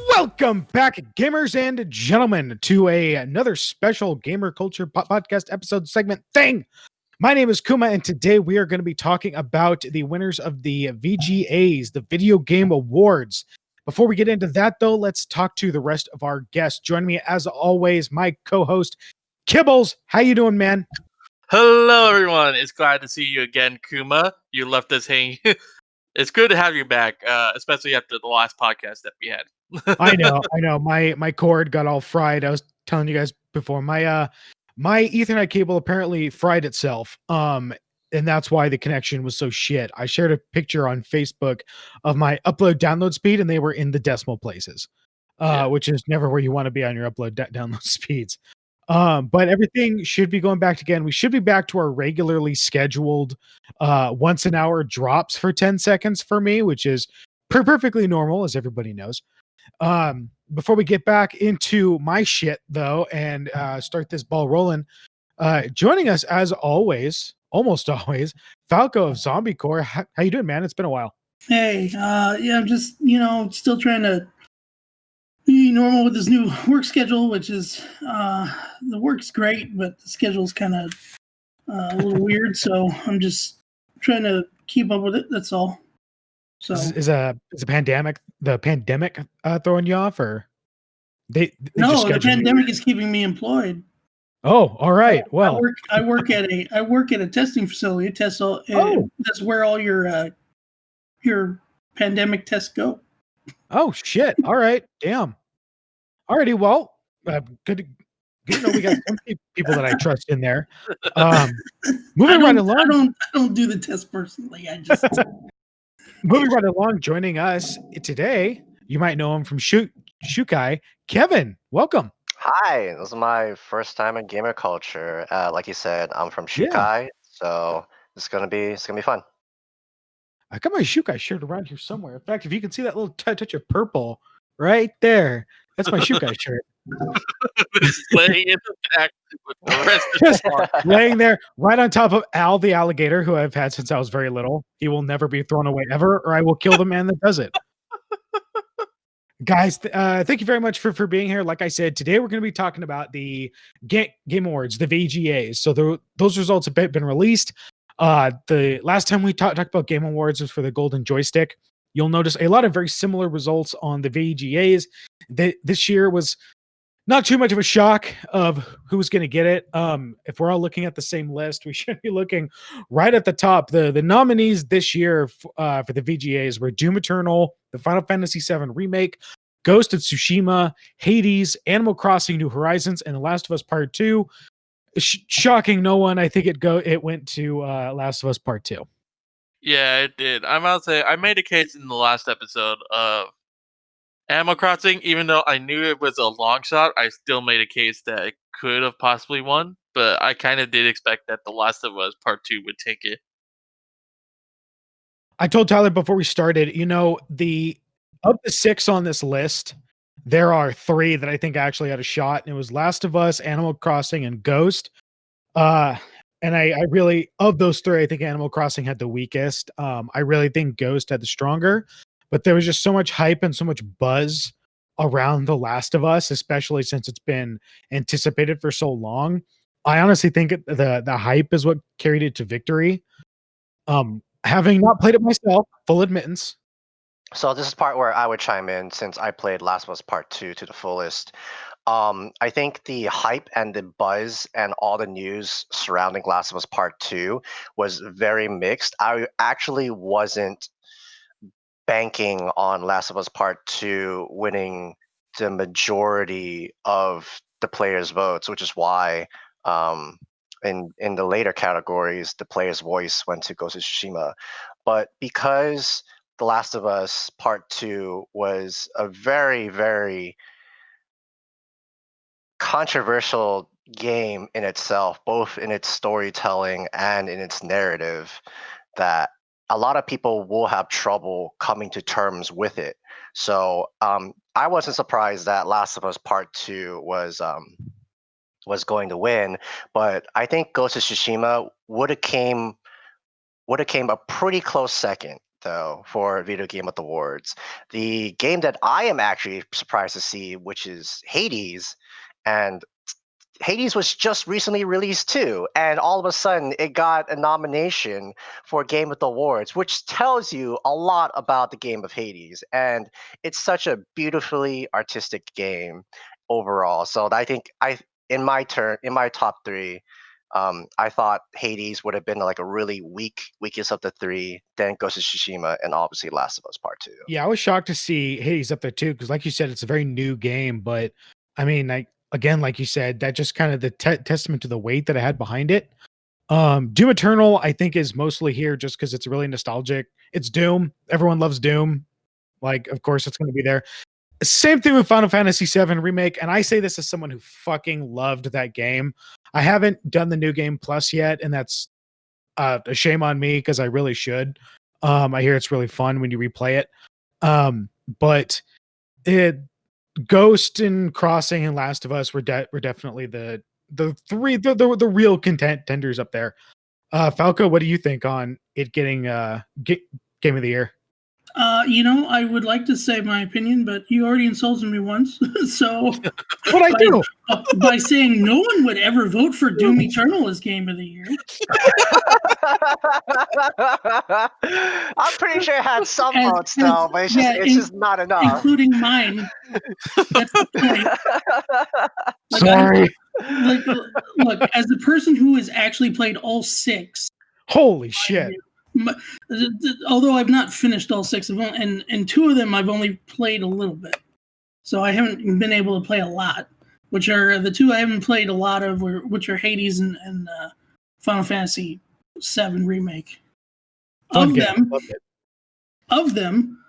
Welcome back, gamers and gentlemen, to another special gamer culture podcast episode segment thing. My name is Kuma, and today we are going to be talking about the winners of the VGAs, the Video Game Awards. Before we get into that, though, let's talk to the rest of our guests. Joining me, as always, my co-host, Kibbles. How you doing, man? Hello, everyone. It's glad to see you again, Kuma. You left us hanging. It's good to have you back, especially after the last podcast that we had. I know. My cord got all fried. I was telling you guys before. My Ethernet cable apparently fried itself. And that's why the connection was so shit. I shared a picture on Facebook of my upload download speed, and they were in the decimal places. Which is never where you want to be on your upload download speeds. But everything should be going back again. We should be back to our regularly scheduled once an hour drops for 10 seconds for me, which is perfectly normal, as everybody knows. Before we get back into my shit, though, and start this ball rolling, joining us as always, almost always, Falco of ZombieCorps. How you doing, man? It's been a while. Hey, yeah, I'm just, still trying to be normal with this new work schedule, which is, the work's great, but the schedule's kind of a little weird, so I'm just trying to keep up with it, that's all. So Is the pandemic throwing you off, or they no, just the schedule you? pandemic is keeping me employed. Oh, all right. Well, I work at a testing facility. That's where all your pandemic tests go. Oh shit! All right, damn. Alrighty, well, good to know we got some people that I trust in there. Moving right along. I don't do the test personally. I just moving right along. Joining us today, you might know him from ShuKai. Kevin, welcome. Hi, this is my first time in gamer culture. Like you said, I'm from ShuKai, so it's gonna be fun. I got my ShuKai shirt around here somewhere. In fact, if you can see that little touch of purple right there, that's my ShuKai shirt. Laying in the back with the rest of Just the laying there right on top of Al the alligator, who I've had since I was very little. He will never be thrown away ever, or I will kill the man that does it. Guys, thank you very much for being here. Like I said, today we're going to be talking about the Game Awards, the VGAs. So those results have been released. The last time we talked about Game Awards was for the Golden Joystick. You'll notice a lot of very similar results on the VGAs. This year was not too much of a shock of who was going to get it. If we're all looking at the same list, we should be looking right at the top. The nominees this year for the VGAs were Doom Eternal, the Final Fantasy VII Remake, Ghost of Tsushima, Hades, Animal Crossing New Horizons, and The Last of Us Part 2. Shocking no one. I think it went to Last of Us Part 2. Yeah, it did. I'm about to say, I made a case in the last episode of Animal Crossing. Even though I knew it was a long shot, I still made a case that it could have possibly won. But I kind of did expect that The Last of Us Part 2 would take it. I told Tyler before we started, of the 6 on this list, there are 3 that I think actually had a shot, and it was Last of Us, Animal Crossing, and Ghost. And I really, of those 3, I think Animal Crossing had the weakest. I really think Ghost had the stronger, but there was just so much hype and so much buzz around The Last of Us, especially since it's been anticipated for so long. I honestly think the hype is what carried it to victory. Having not played it myself, full admittance. So this is part where I would chime in since I played Last of Us Part 2 to the fullest. I think the hype and the buzz and all the news surrounding Last of Us Part 2 was very mixed. I actually wasn't banking on Last of Us Part 2 winning the majority of the players' votes, which is why in the later categories, the player's voice went to Ghost of Tsushima. But because The Last of Us Part 2 was a very, very controversial game in itself, both in its storytelling and in its narrative, that a lot of people will have trouble coming to terms with it. So I wasn't surprised that Last of Us Part 2 was going to win, but I think Ghost of Tsushima would have came a pretty close second. though, for Video Game of the Awards. The game that I am actually surprised to see, which is Hades, and Hades was just recently released too, and all of a sudden it got a nomination for Game of the Awards, which tells you a lot about the game of Hades. And it's such a beautifully artistic game overall. So I think in my top three, I thought Hades would have been like a really weakest of the three. Then Ghost of Tsushima, and obviously Last of Us Part Two. Yeah, I was shocked to see Hades up there too, because like you said, it's a very new game. But I mean, again, like you said, that just kind of the testament to the weight that I had behind it. Doom Eternal, I think, is mostly here just because it's really nostalgic. It's Doom. Everyone loves Doom. Like, of course, it's going to be there. Same thing with Final Fantasy VII Remake, and I say this as someone who fucking loved that game. I haven't done the New Game Plus yet, and that's a shame on me because I really should. I hear it's really fun when you replay it. But Ghost and Crossing and Last of Us were definitely the real contenders up there. Falco, what do you think on it getting Game of the Year? I would like to say my opinion, but you already insulted me once. So What I do? By saying no one would ever vote for Doom Eternal as Game of the Year. I'm pretty sure it had some votes though, but it's just not enough. Including mine. That's the point. Sorry. Look, as a person who has actually played all 6. Holy shit. Although I've not finished all 6 of them, and 2 of them I've only played a little bit. So I haven't been able to play a lot, which are the 2 I haven't played a lot of, which are Hades and Final Fantasy VII Remake. Of them,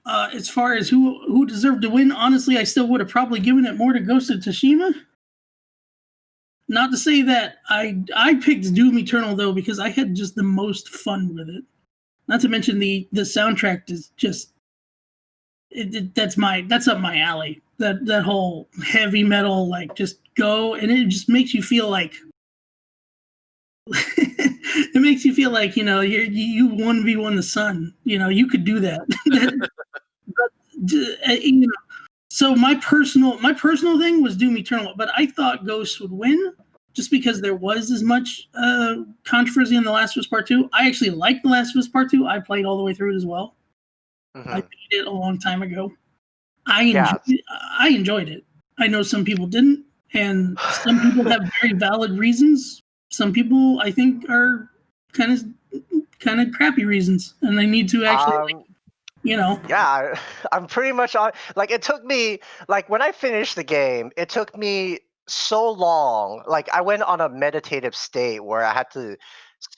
as far as who deserved to win, honestly, I still would have probably given it more to Ghost of Tsushima. Not to say that I picked Doom Eternal though, because I had just the most fun with it. Not to mention the soundtrack is just that's up my alley. That whole heavy metal, like, just go, and it just makes you feel like it makes you feel like, you 1v1 the sun. You could do that. So my personal thing was Doom Eternal, but I thought Ghost would win just because there was as much controversy in The Last of Us Part 2. I actually liked The Last of Us Part 2. I played all the way through it as well. Mm-hmm. I beat it a long time ago. I enjoyed it. I know some people didn't, and some people have very valid reasons. Some people, I think, are kind of crappy reasons, and they need to actually Yeah, I'm pretty much on. Like, it took me, like, when I finished the game, it took me so long. Like, I went on a meditative state where I had to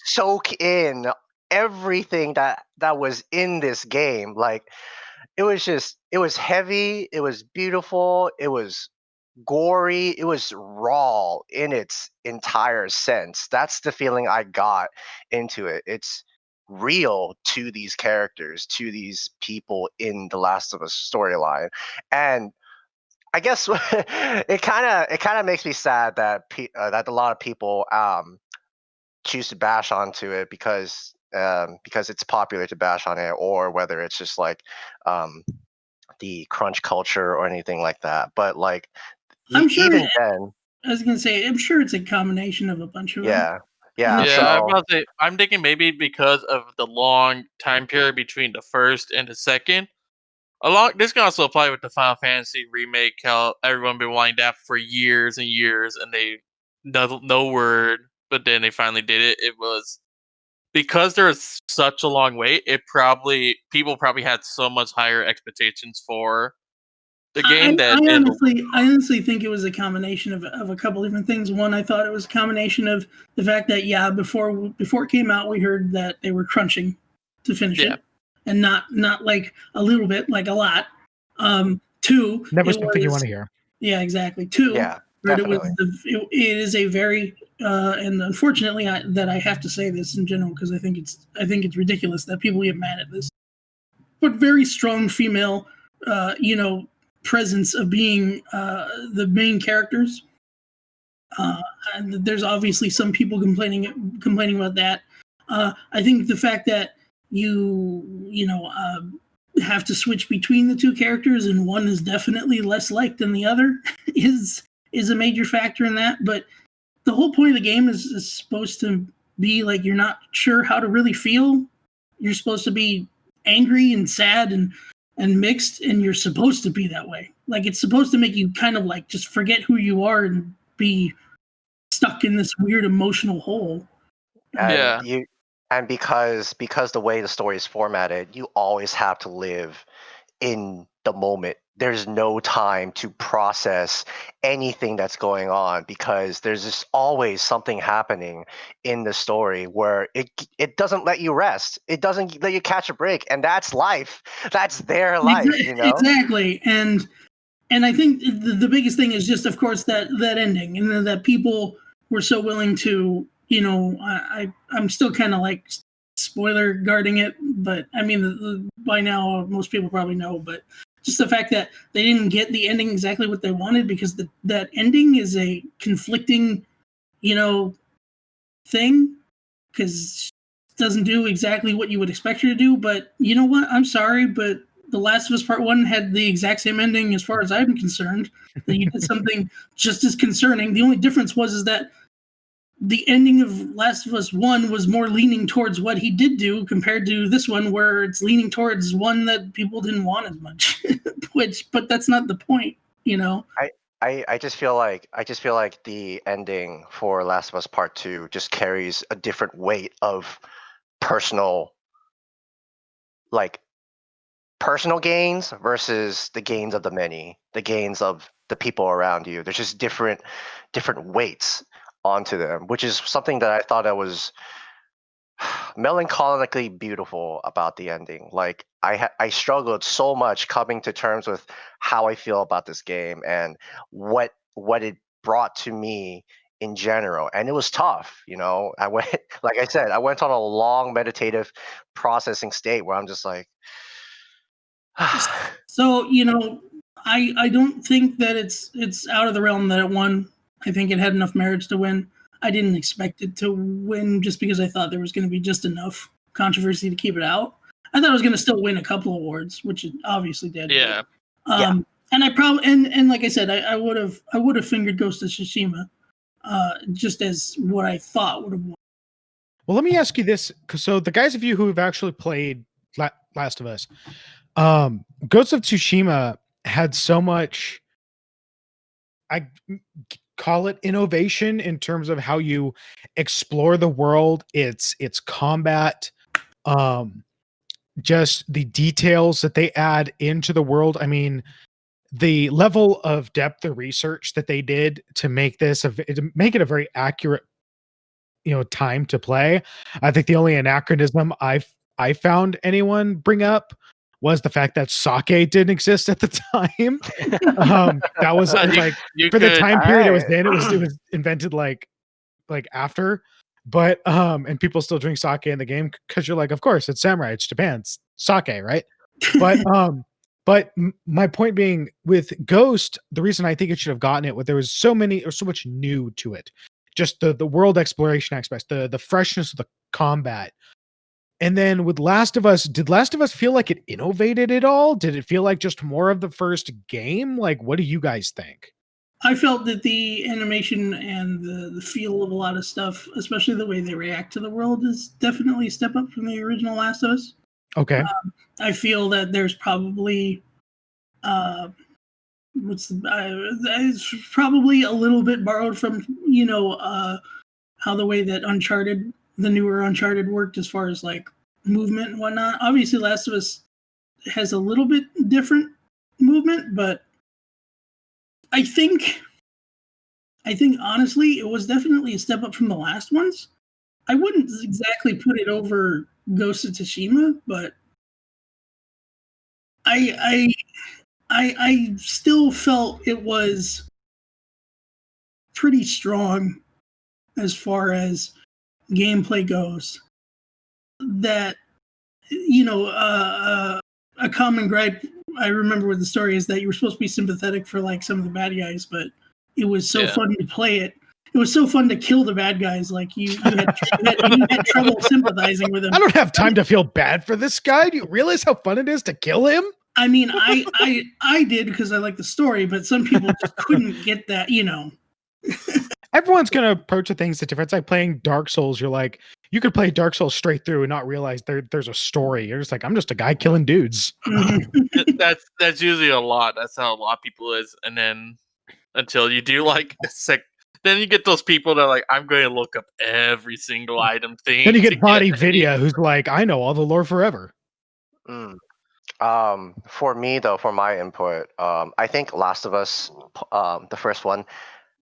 soak in everything that was in this game. Like, it was heavy, it was beautiful, it was gory, it was raw in its entire sense. That's the feeling I got into it. It's real to these characters, to these people in the Last of Us storyline. And I guess it kind of makes me sad that that a lot of people choose to bash onto it because it's popular to bash on it, or whether it's just like the crunch culture or anything like that. But like, I'm sure even then, I was gonna say, I'm sure it's a combination of a bunch of them. Yeah. So, I'm thinking maybe because of the long time period between the first and the second. This can also apply with the Final Fantasy remake. How everyone been wanting that for years and years, and they no word. But then they finally did it. It was because there was such a long wait. People probably had so much higher expectations for the game. I honestly think it was a combination of a couple different things. One, I thought it was a combination of the fact that before it came out, we heard that they were crunching to finish it, and not like a little bit, like a lot. 2, never something you want to hear. Yeah, exactly. 2, it is a very and unfortunately that I have to say this in general, because I think it's ridiculous that people get mad at this, but very strong female presence of being the main characters. And there's obviously some people complaining about that. I think the fact that have to switch between the two characters, and one is definitely less liked than the other is a major factor in that. But the whole point of the game is supposed to be like you're not sure how to really feel. You're supposed to be angry and sad and mixed, and you're supposed to be that way. Like it's supposed to make you kind of like just forget who you are and be stuck in this weird emotional hole. And because the way the story is formatted, you always have to live in the moment. There's no time to process anything that's going on because there's just always something happening in the story where it doesn't let you rest. It doesn't let you catch a break, and that's life. That's their life, you know. Exactly, and I think the biggest thing is just, of course, that ending, and that people were so willing to, I'm still kind of like spoiler guarding it, but I mean, by now most people probably know, but just the fact that they didn't get the ending exactly what they wanted, because that ending is a conflicting, thing, because it doesn't do exactly what you would expect her to do. But you know what? I'm sorry, but The Last of Us Part 1 had the exact same ending as far as I'm concerned. That you did something just as concerning. The only difference is that the ending of Last of Us 1 was more leaning towards what he did do compared to this one, where it's leaning towards one that people didn't want as much. But that's not the point, I just feel like the ending for Last of Us Part 2 just carries a different weight of personal gains versus the gains of the many, the gains of the people around you. There's just different weights onto them, which is something that I thought that was melancholically beautiful about the ending. Like I struggled so much coming to terms with how I feel about this game and what it brought to me in general, and it was tough. I went like I said, I went on a long meditative processing state where I'm just like So, I don't think that it's out of the realm that it won. I think it had enough merits to win. I didn't expect it to win just because I thought there was going to be just enough controversy to keep it out. I thought it was going to still win a couple awards, which it obviously did. Yeah. And I probably and like I said, I would have fingered Ghost of Tsushima, just as what I thought would have won. Well, let me ask you this. So the guys of you who have actually played Last of Us, Ghost of Tsushima had so much, I call it innovation in terms of how you explore the world, its combat, just the details that they add into the world. I mean, the level of depth of research that they did to make this to make it a very accurate time to play. I think the only anachronism I found anyone bring up was the fact that sake didn't exist at the time. That was like for the time period it was in, it was invented like after. But and people still drink sake in the game because you're like, of course, it's samurai, it's Japan, it's sake, right? But my point being, with Ghost, the reason I think it should have gotten it, there was so much new to it. Just the world exploration aspects, the freshness of the combat. And then with Last of Us, did Last of Us feel like it innovated at all? Did it feel like just more of the first game? Like, what do you guys think? I felt that the animation and the feel of a lot of stuff, especially the way they react to the world, is definitely a step up from the original Last of Us. Okay. I feel that there's probably it's probably a little bit borrowed from how the way that the newer Uncharted worked as far as like movement and whatnot. Obviously, Last of Us has a little bit different movement, but I think honestly, it was definitely a step up from the last ones. I wouldn't exactly put it over Ghost of Tsushima, but I still felt it was pretty strong as far as gameplay goes. That a common gripe I remember with the story is that you were supposed to be sympathetic for like some of the bad guys, but it was so fun to play it. it was so fun to kill the bad guys. Like you had trouble sympathizing with them. I don't have time to feel bad for this guy. Do you realize how fun it is to kill him? I mean, I did because I like the story, but some people just couldn't get that, you know. Everyone's gonna approach the things different. It's like playing Dark Souls. You're like, you could play Dark Souls straight through and not realize there's a story. You're just like, I'm just a guy killing dudes. That's usually a lot. That's how a lot of people is. And then until you do like then you get those people that are like, I'm going to look up every single item thing. Then you get Body Video, who's like, I know all the lore forever. For me though, for my input, I think Last of Us, the first one,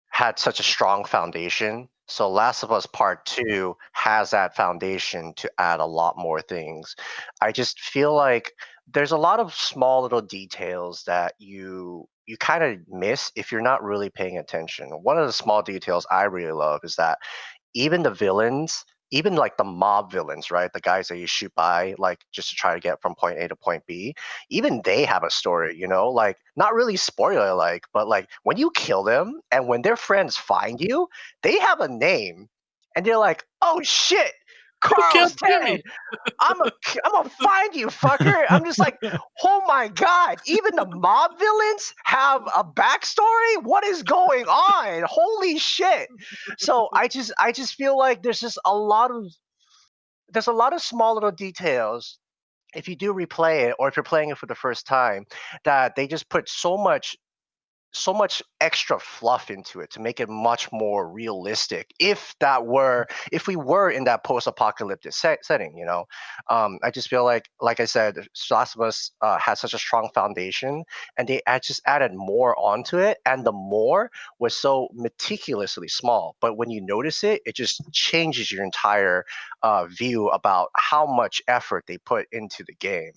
had such a strong foundation. So Last of Us Part 2 has that foundation to add a lot more things. I just feel like there's a lot of small little details that you kind of miss if you're not really paying attention. One of the small details I really love is that even the villains, even like the mob villains, right? The guys that you shoot by, like just to try to get from point A to point B, even they have a story, you know, like not really spoiler like, but like when you kill them and when their friends find you, they have a name and they're like, oh shit, Carl's dead. I'm gonna find you, fucker. I'm just like, oh my god! Even the mob villains have a backstory. What is going on? Holy shit! So I just feel like there's a lot of small little details. If you do replay it, or if you're playing it for the first time, that they just put so much extra fluff into it to make it much more realistic. If we were in that post-apocalyptic setting, you know, I just feel like I said, Last of Us has such a strong foundation, and they just added more onto it, and the more was so meticulously small. But when you notice it, it just changes your entire view about how much effort they put into the game.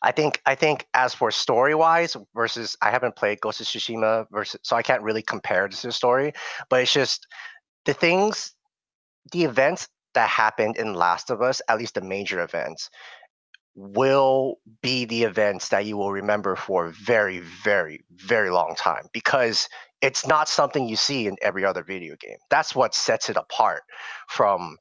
I think as for story wise versus, I haven't played Ghost of Tsushima versus, so I can't really compare this to the story, but it's just the events that happened in Last of Us, at least the major events, will be the events that you will remember for a very, very, very long time, because it's not something you see in every other video game. That's what sets it apart from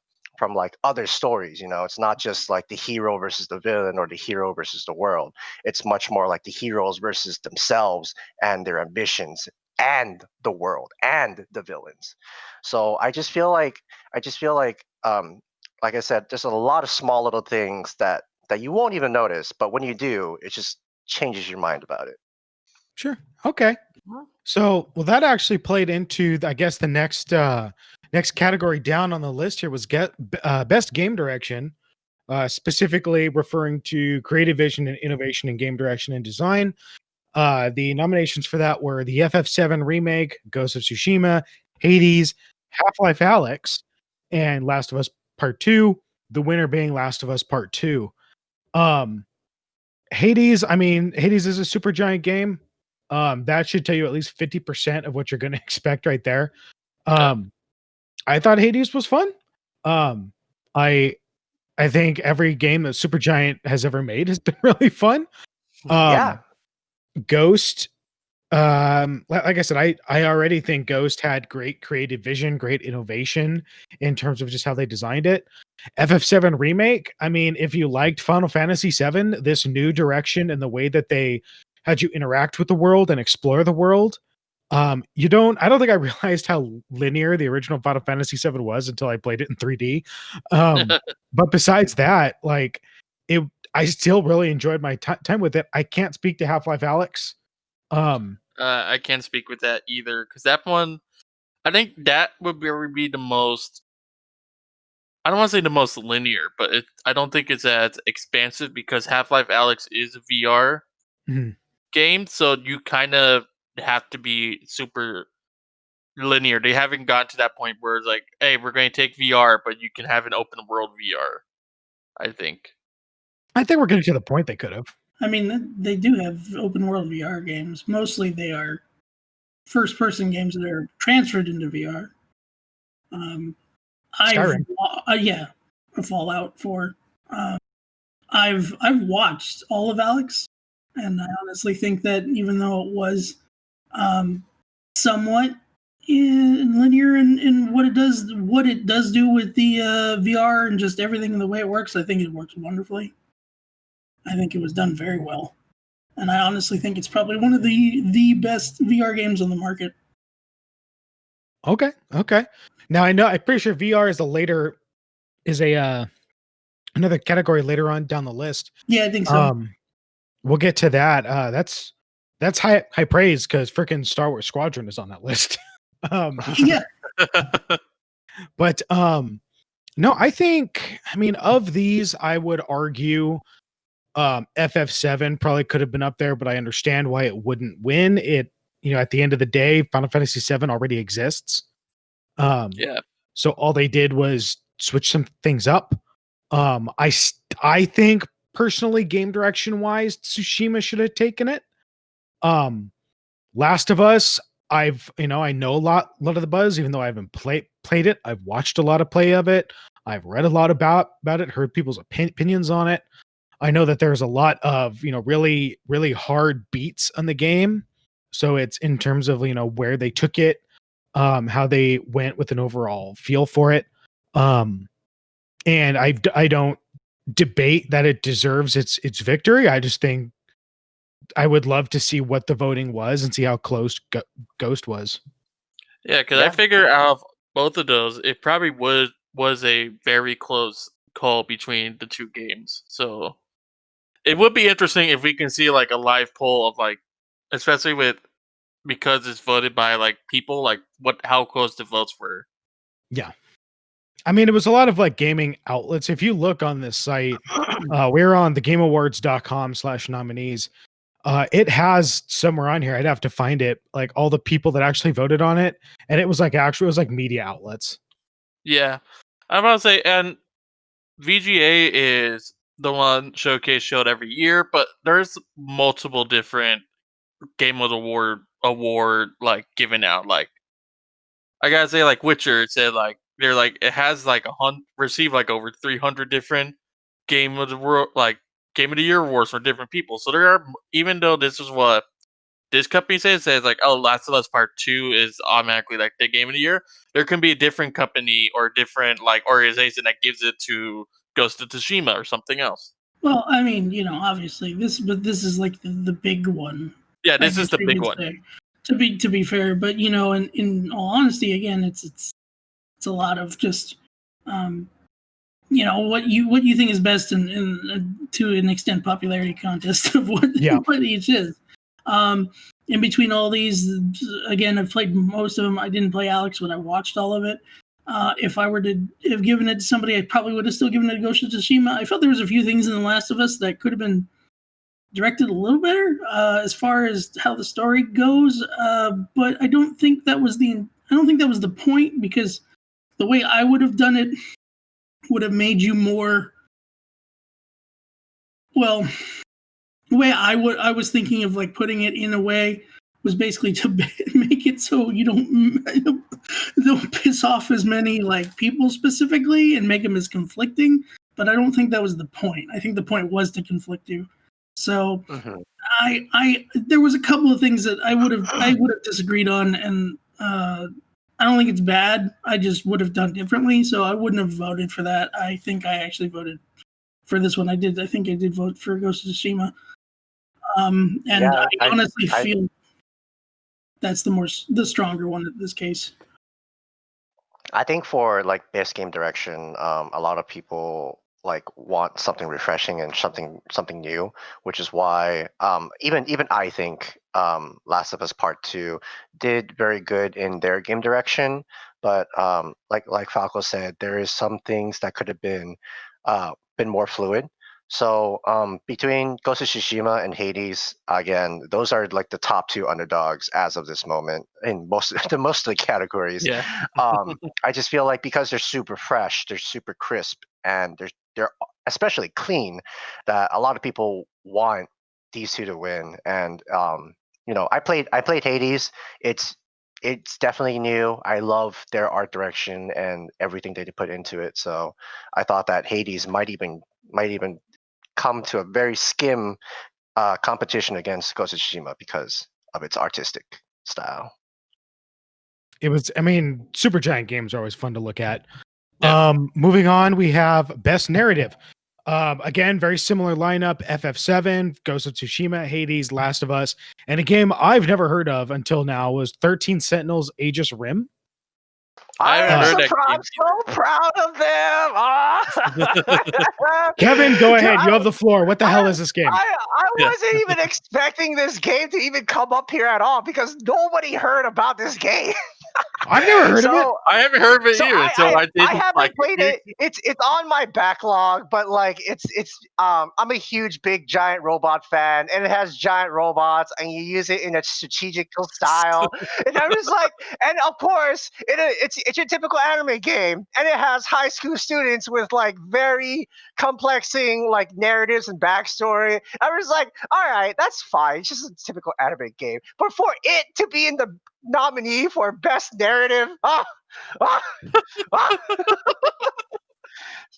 like other stories. You know, it's not just like the hero versus the villain or the hero versus the world. It's much more like the heroes versus themselves and their ambitions and the world and the villains. So I just feel like like I said, there's a lot of small little things that you won't even notice, but when you do, it just changes your mind about it. Sure. Okay. So, well, that actually played into, I guess, the next category down on the list here was best game direction, specifically referring to creative vision and innovation in game direction and design. The nominations for that were the FF7 remake, Ghost of Tsushima, Hades, Half-Life Alyx, and Last of Us Part 2. The winner being Last of Us Part 2. Hades, I mean, Hades is a super giant game. That should tell you at least 50% of what you're going to expect right there. I thought Hades was fun. I think every game that Supergiant has ever made has been really fun. Yeah. Ghost, like I said, I already think Ghost had great creative vision, great innovation in terms of just how they designed it. FF7 remake, I mean, if you liked Final Fantasy VII, this new direction and the way that they had you interact with the world and explore the world, I don't think I realized how linear the original Final Fantasy VII was until I played it in 3D. But besides that, like, I still really enjoyed my time with it. I can't speak to Half-Life Alyx. I can't speak with that either, because that one, I think that would be the most, I don't want to say the most linear, but I don't think it's as expansive, because Half-Life Alyx is a VR game, so you kind of have to be super linear. They haven't gotten to that point where it's like, hey, we're going to take VR, but you can have an open world VR, I think. I think we're getting to the point they could have. I mean, they do have open world VR games. Mostly they are first person games that are transferred into VR. Skyrim. Yeah, Fallout 4. I've watched all of Alyx, and I honestly think that even though it was somewhat in linear and what it does do with the VR and just everything and the way it works. I think it works wonderfully. I think it was done very well, and I honestly think it's probably one of the best VR games on the market. Okay. Now I'm pretty sure VR is another category later on down the list. Yeah, I think so. We'll get to that. That's high praise because freaking Star Wars Squadron is on that list. Yeah, But no, I mean, of these, I would argue FF7 probably could have been up there, but I understand why it wouldn't win. It, at the end of the day, Final Fantasy 7 already exists. Yeah. So all they did was switch some things up. I think personally, game direction wise, Tsushima should have taken it. Last of Us, I know a lot of the buzz, even though I haven't played it. I've watched a lot of play of it. I've read a lot about it, heard people's opinions on it. I know that there's a lot of, really, really hard beats on the game. So it's in terms of, where they took it, how they went with an overall feel for it. And I don't debate that it deserves its victory. I just think I would love to see what the voting was and see how close Ghost was. Yeah, because I figure out of both of those, it probably was a very close call between the two games. So it would be interesting if we can see like a live poll of like, especially because it's voted by like people, like how close the votes were. Yeah. I mean, it was a lot of like gaming outlets. If you look on this site, we're on thegameawards.com/nominees. It has somewhere on here, I'd have to find it, like all the people that actually voted on it. And it was like media outlets. Yeah. I'm about to say, and VGA is the one Showcase showed every year, but there's multiple different Game of the award like given out. Like I gotta say, like Witcher, it said like it has like received like over 300 different Game of the World Game of the Year awards for different people. So there are, even though this is what this company says, like, oh, Last of Us Part 2 is automatically like the Game of the Year. There can be a different company or different like organization that gives it to Ghost of Tsushima or something else. well, I mean, obviously this is like the big one. Yeah, I this is guess the you big could one. say. To be fair, but in all honesty, again, it's a lot of just what you think is best in to an extent popularity contest of what each is. In between all these, again, I've played most of them. I didn't play Alex, but I watched all of it. If I were to have given it to somebody, I probably would have still given it to Ghost of Tsushima. I felt there was a few things in The Last of Us that could have been directed a little better as far as how the story goes, but I don't think that was the point, because the way I would have done it would have made you more. Well, the way I was thinking of like putting it in a way was basically to make it so you don't piss off as many like people specifically and make them as conflicting. But I don't think that was the point. I think the point was to conflict you. So I there was a couple of things that I would have disagreed on, and I don't think it's bad. I just would have done differently, so I wouldn't have voted for that. I think I actually voted for this one. I think I did vote for Ghost of Tsushima. And yeah, I honestly feel that's the stronger one in this case. I think for like best game direction, a lot of people like want something refreshing and something new, which is why even I think Last of Us Part 2 did very good in their game direction, but like Falco said, there is some things that could have been more fluid. So between Ghost of Tsushima and Hades, again, those are like the top two underdogs as of this moment in most of the categories. Yeah. I just feel like because they're super fresh, they're super crisp, and they're especially clean, that a lot of people want these two to win. And I played Hades. It's definitely new. I love their art direction and everything they put into it. So I thought that Hades might even come to a very skim competition against Ghost of Tsushima because of its artistic style. it was. I mean, super giant games are always fun to look at. Yeah. Moving on, we have best narrative. Again, very similar lineup: FF7, Ghost of Tsushima, Hades, Last of Us, and a game I've never heard of until now was 13 Sentinels: Aegis Rim. I haven't heard that I'm game. so proud of them. Kevin, go Dude, ahead. You have the floor. What the hell is this game? I Yeah. wasn't even expecting this game to even come up here at all because nobody heard about this game. I've never heard of it. I haven't heard of it So either, so I I didn't haven't like played it. It's on my backlog, but like I'm a huge big giant robot fan, and it has giant robots, and you use it in a strategical style. And I'm just like, and of course, it's your typical anime game, and it has high school students with like very complexing like narratives and backstory. I was like, all right, that's fine. It's just a typical anime game, but for it to be in the nominee for best narrative, ah, ah,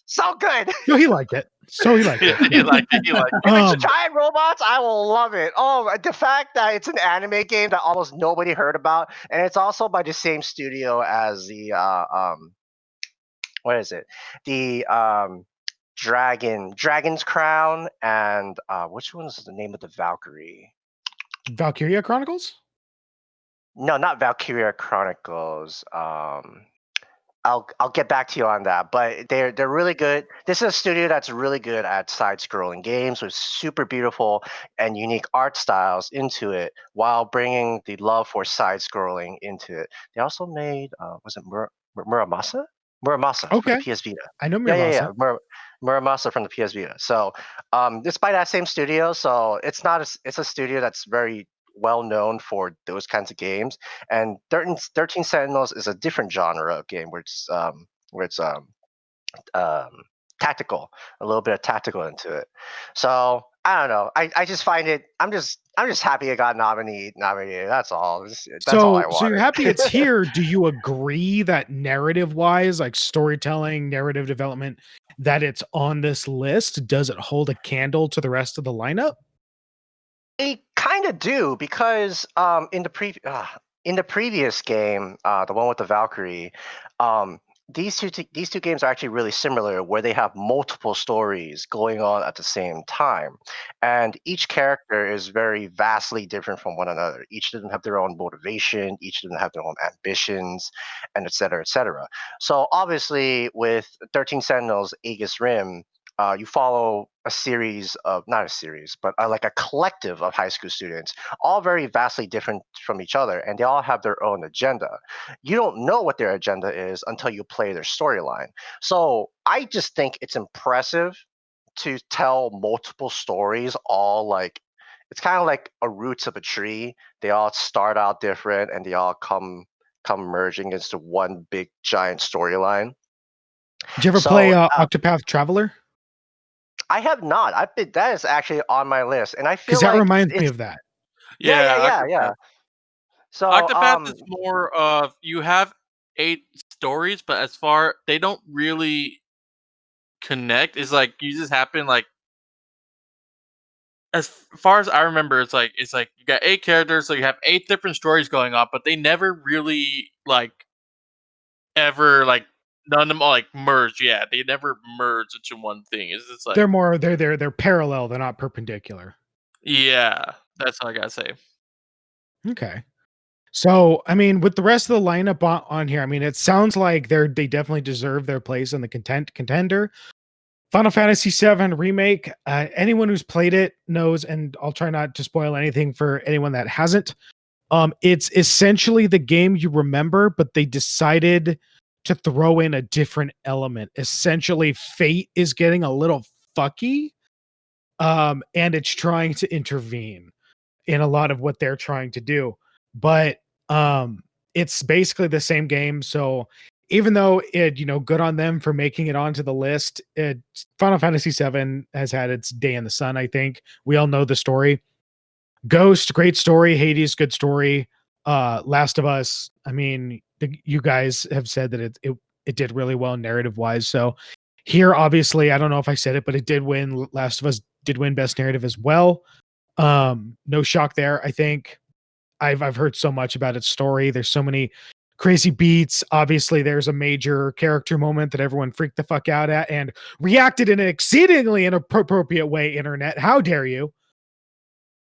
so good. So he liked it. He liked it. He liked it. If it's giant robots, I will love it. Oh, the fact that it's an anime game that almost nobody heard about, and it's also by the same studio as the what is it? The Dragon's Crown, and which one is the name of the Valkyrie? Valkyria Chronicles? No, not Valkyria Chronicles. I'll get back to you on that, but they're really good. This is a studio that's really good at side-scrolling games with super beautiful and unique art styles into it, while bringing the love for side-scrolling into it. They also made was it Muramasa? Muramasa for Okay. the PS Vita. I know Miramasa. Yeah. Muramasa from the PS Vita. So, it's by that same studio. So it's not it's a studio that's very well known for those kinds of games. And 13 Sentinels is a different genre of game where it's tactical, a little bit of tactical into it. So I don't know. I just find it. I'm just happy it got nominated. That's all. That's all I wanted. So you're happy it's here. Do you agree that narrative wise, like storytelling, narrative development, that it's on this list? Does it hold a candle to the rest of the lineup? They kind of do, because in the previous game, the one with the Valkyrie, these two games are actually really similar, where they have multiple stories going on at the same time, and each character is very vastly different from one another. Each of them have their own motivation, each of them have their own ambitions, and et cetera, et cetera. So obviously, with 13 Sentinels, Aegis Rim, you follow a series of, not a series, but like a collective of high school students, all very vastly different from each other, and they all have their own agenda. You don't know what their agenda is until you play their storyline. So I just think it's impressive to tell multiple stories, all like, it's kind of like a roots of a tree. They all start out different, and they all come merging into one big giant storyline. Did you ever play Octopath Traveler? I have not. That is actually on my list, and I feel Because that reminds me of that. Yeah. So Octopath is more of, you have 8 stories, but as far they don't really connect. It's like you just happen like, as far as I remember, it's like you got 8 characters, so you have 8 different stories going on, but they never really like ever like, none of them all like merge. Yeah, they never merge into one thing. It's just like, they're parallel. They're not perpendicular. yeah, that's all I gotta say. Okay. So, I mean, with the rest of the lineup on here, I mean, it sounds like they definitely deserve their place in the contender. Final Fantasy VII Remake. Anyone who's played it knows, and I'll try not to spoil anything for anyone that hasn't. It's essentially the game you remember, but they decided to throw in a different element. Essentially, fate is getting a little fucky, and it's trying to intervene in a lot of what they're trying to do. But it's basically the same game. So even though it, good on them for making it onto the list, Final Fantasy VII has had its day in the sun. I think we all know the story. Ghost, great story. Hades, good story. Last of Us, I mean, you guys have said that it did really well narrative wise. So here, obviously, I don't know if I said it, but it did win. Last of Us did win best narrative as well. No shock there. I think I've heard so much about its story. There's so many crazy beats. Obviously, there's a major character moment that everyone freaked the fuck out at and reacted in an exceedingly inappropriate way. Internet, how dare you?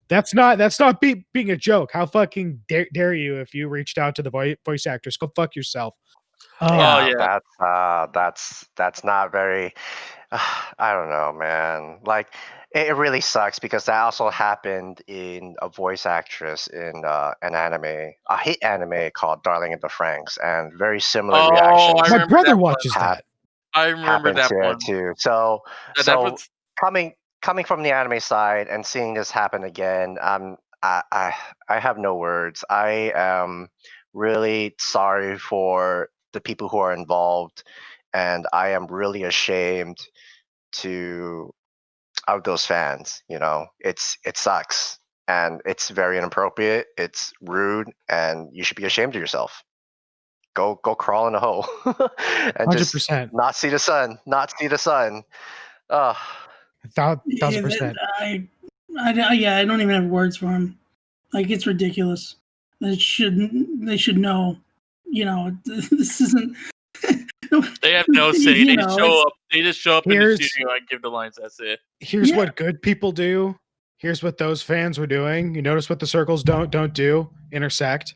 That's not being a joke. How fucking dare you if you reached out to the voice actors? Go fuck yourself. Oh, Yeah, yeah. that's not very. I don't know, man. Like, it really sucks because that also happened in a voice actress in an anime, a hit anime called Darling in the Franxx, and very similar Oh, I reactions My remember brother that one. watches hap- that. I remember happened that to it one. too. So, That so was coming from the anime side and seeing this happen again, I have no words. I am really sorry for the people who are involved, and I am really ashamed to of those fans. It sucks and it's very inappropriate. It's rude, and you should be ashamed of yourself. Go crawl in a hole and just 100%. not see the sun. Not see the sun. Ugh. Yeah, 1000%. I don't even have words for him. Like, it's ridiculous. They should know. This isn't. they have no say. They show it's- up. They just show up in the Here's- studio and give the lines. That's it. Here's Yeah. what good people do. Here's what those fans were doing. You notice what the circles don't do? Intersect.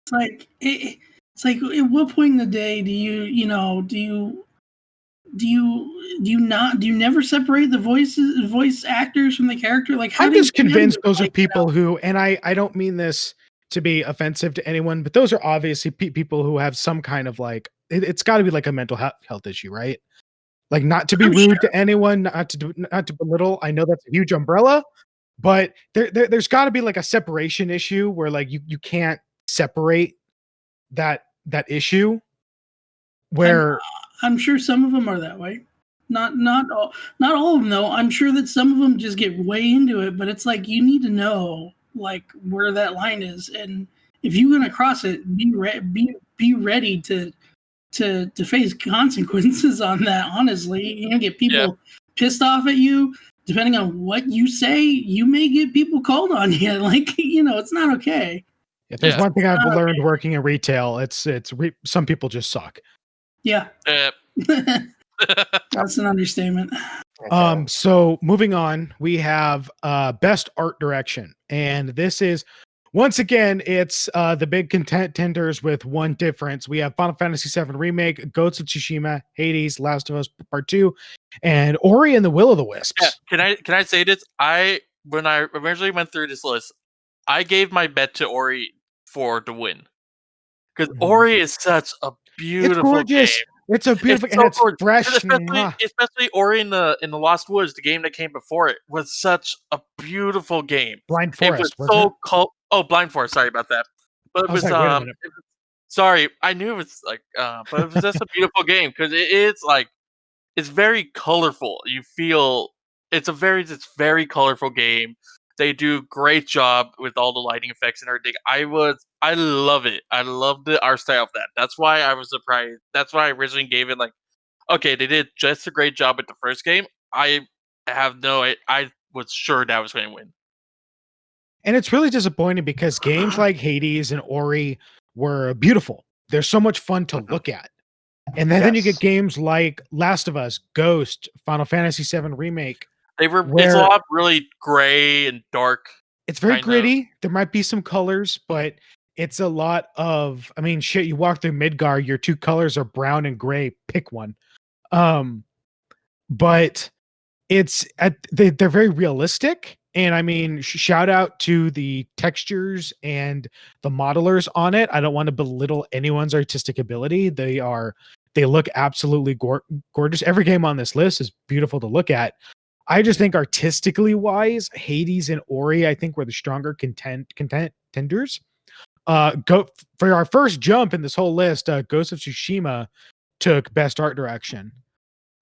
It's like it's like, at what point in the day do you never separate the voice actors from the character? Like, how I'm do you just convinced those are like, people who, and I don't mean this to be offensive to anyone, but those are obviously people who have some kind of like, it's got to be like a mental health issue, right? Like, not to be I'm rude to anyone, not to belittle. I know that's a huge umbrella, but there's got to be like a separation issue where like you can't separate that issue. Where I'm sure some of them are that way. Not all of them though. I'm sure that some of them just get way into it, but it's like, you need to know like where that line is, and if you're gonna cross it, be ready to face consequences on that. Honestly, you're gonna get people pissed off at you. Depending on what you say, you may get people called on you. Like, it's not okay. if there's one thing I've learned working in retail, it's some people just suck. Yeah. That's an understatement. Okay. So moving on, we have best art direction, and this is once again it's the big contenders with one difference. We have Final Fantasy VII Remake, Ghost of Tsushima, Hades, Last of Us Part 2, and Ori and the Will of the Wisps. Yeah, can I say this? When I originally went through this list, I gave my bet to Ori for the win, because Ori is such a beautiful It's gorgeous. game. It's a beautiful, so and it's gorgeous. fresh. Especially Ori in the Lost Woods, the game that came before it, was such a beautiful game. Blind Forest. It was so Blind Forest. Sorry about that. But it was like, wait a minute. sorry, I knew it was like, but it was just a beautiful game because it's like, it's very colorful. You feel it's very colorful game. They do a great job with all the lighting effects and everything. I love it. I love the art style of that. That's why I was surprised. That's why I originally gave it like, okay, they did just a great job with the first game. I was sure that was going to win. And it's really disappointing because games like Hades and Ori were beautiful. They're so much fun to look at. And then you get games like Last of Us, Ghost, Final Fantasy VII Remake. It's a lot really gray and dark. It's very gritty. There might be some colors, but it's a lot of, I mean, shit, you walk through Midgar, your two colors are brown and gray. Pick one. But they're very realistic. And I mean, shout out to the textures and the modelers on it. I don't want to belittle anyone's artistic ability. They look absolutely gorgeous. Every game on this list is beautiful to look at. I just think artistically wise, Hades and Ori, I think, were the stronger contenders. For our first jump in this whole list, Ghost of Tsushima took best art direction.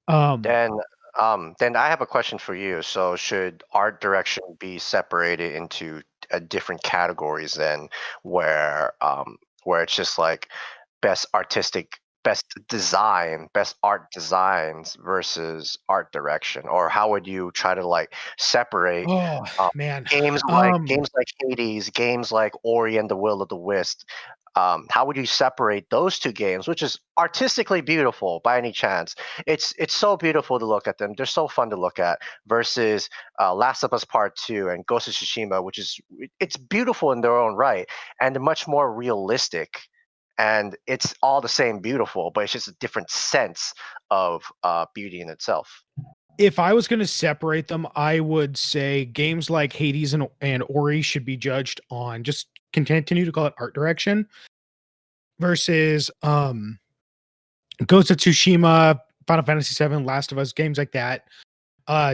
Then I have a question for you. So should art direction be separated into different categories then, where it's just like best art designs versus art direction, or how would you try to like separate Man, games like Hades, games like Ori and the Will of the Wisp, How would you separate those two games, which is artistically beautiful by any chance? It's so beautiful to look at them. They're so fun to look at. Versus Last of Us Part 2 and Ghost of Tsushima, which is it's beautiful in their own right and much more realistic. And it's all the same beautiful, but it's just a different sense of beauty in itself. If I was going to separate them, I would say games like Hades and Ori should be judged on just continue to call it art direction versus Ghost of Tsushima, Final Fantasy VII, Last of Us, games like that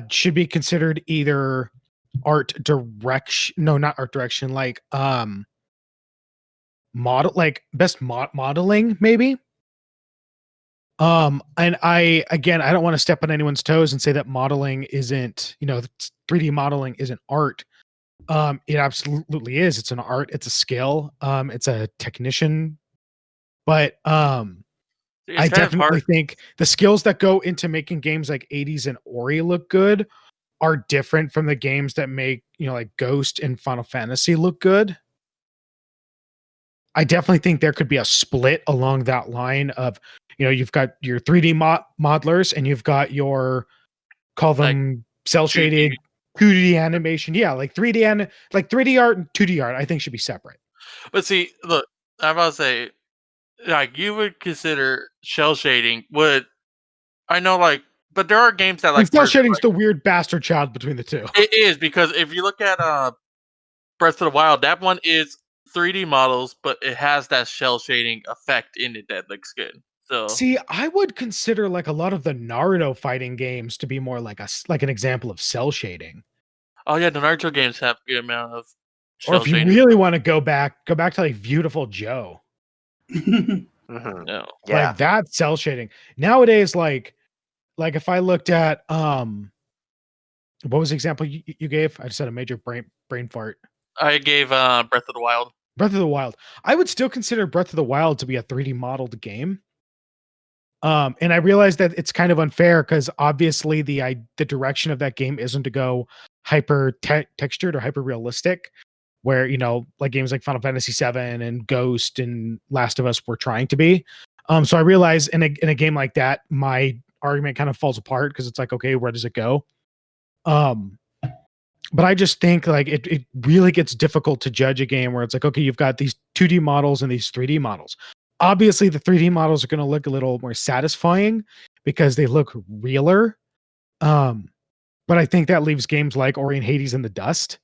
should be considered either art direction. No, not art direction. Like best modeling maybe. And I don't want to step on anyone's toes and say that modeling isn't, 3D modeling isn't art. It absolutely is. It's an art. It's a skill. It's a technician. But I definitely think the skills that go into making games like 80s and Ori look good are different from the games that make, like Ghost and Final Fantasy look good. I definitely think there could be a split along that line of, you've got your 3D modelers and you've got your, call them cell shaded 2D animation. Yeah, like 3D art and 2D art, I think should be separate. But see, look, I'm about to say, like, you would consider cell shading but there are games that like cell shading's the weird bastard child between the two. It is, because if you look at Breath of the Wild, that one is 3D models, but it has that cell shading effect in it that looks good. So see, I would consider like a lot of the Naruto fighting games to be more like an example of cell shading. Oh yeah, the Naruto games have a good amount of cell shading. Or if you really want to go back to like Beautiful Joe. Mm-hmm. No. Yeah. Like that cell shading. Nowadays, like if I looked at what was the example you gave? I just had a major brain fart. I gave Breath of the Wild. Breath of the Wild. I would still consider Breath of the Wild to be a 3D modeled game. And I realize that it's kind of unfair because obviously the direction of that game isn't to go hyper textured or hyper realistic, where like games like Final Fantasy VII and Ghost and Last of Us were trying to be. So I realize in a game like that, my argument kind of falls apart because it's like, okay, where does it go? But I just think like it really gets difficult to judge a game where it's like, okay, you've got these 2D models and these 3D models. Obviously, the 3D models are going to look a little more satisfying because they look realer. But I think that leaves games like Ori and Hades in the dust.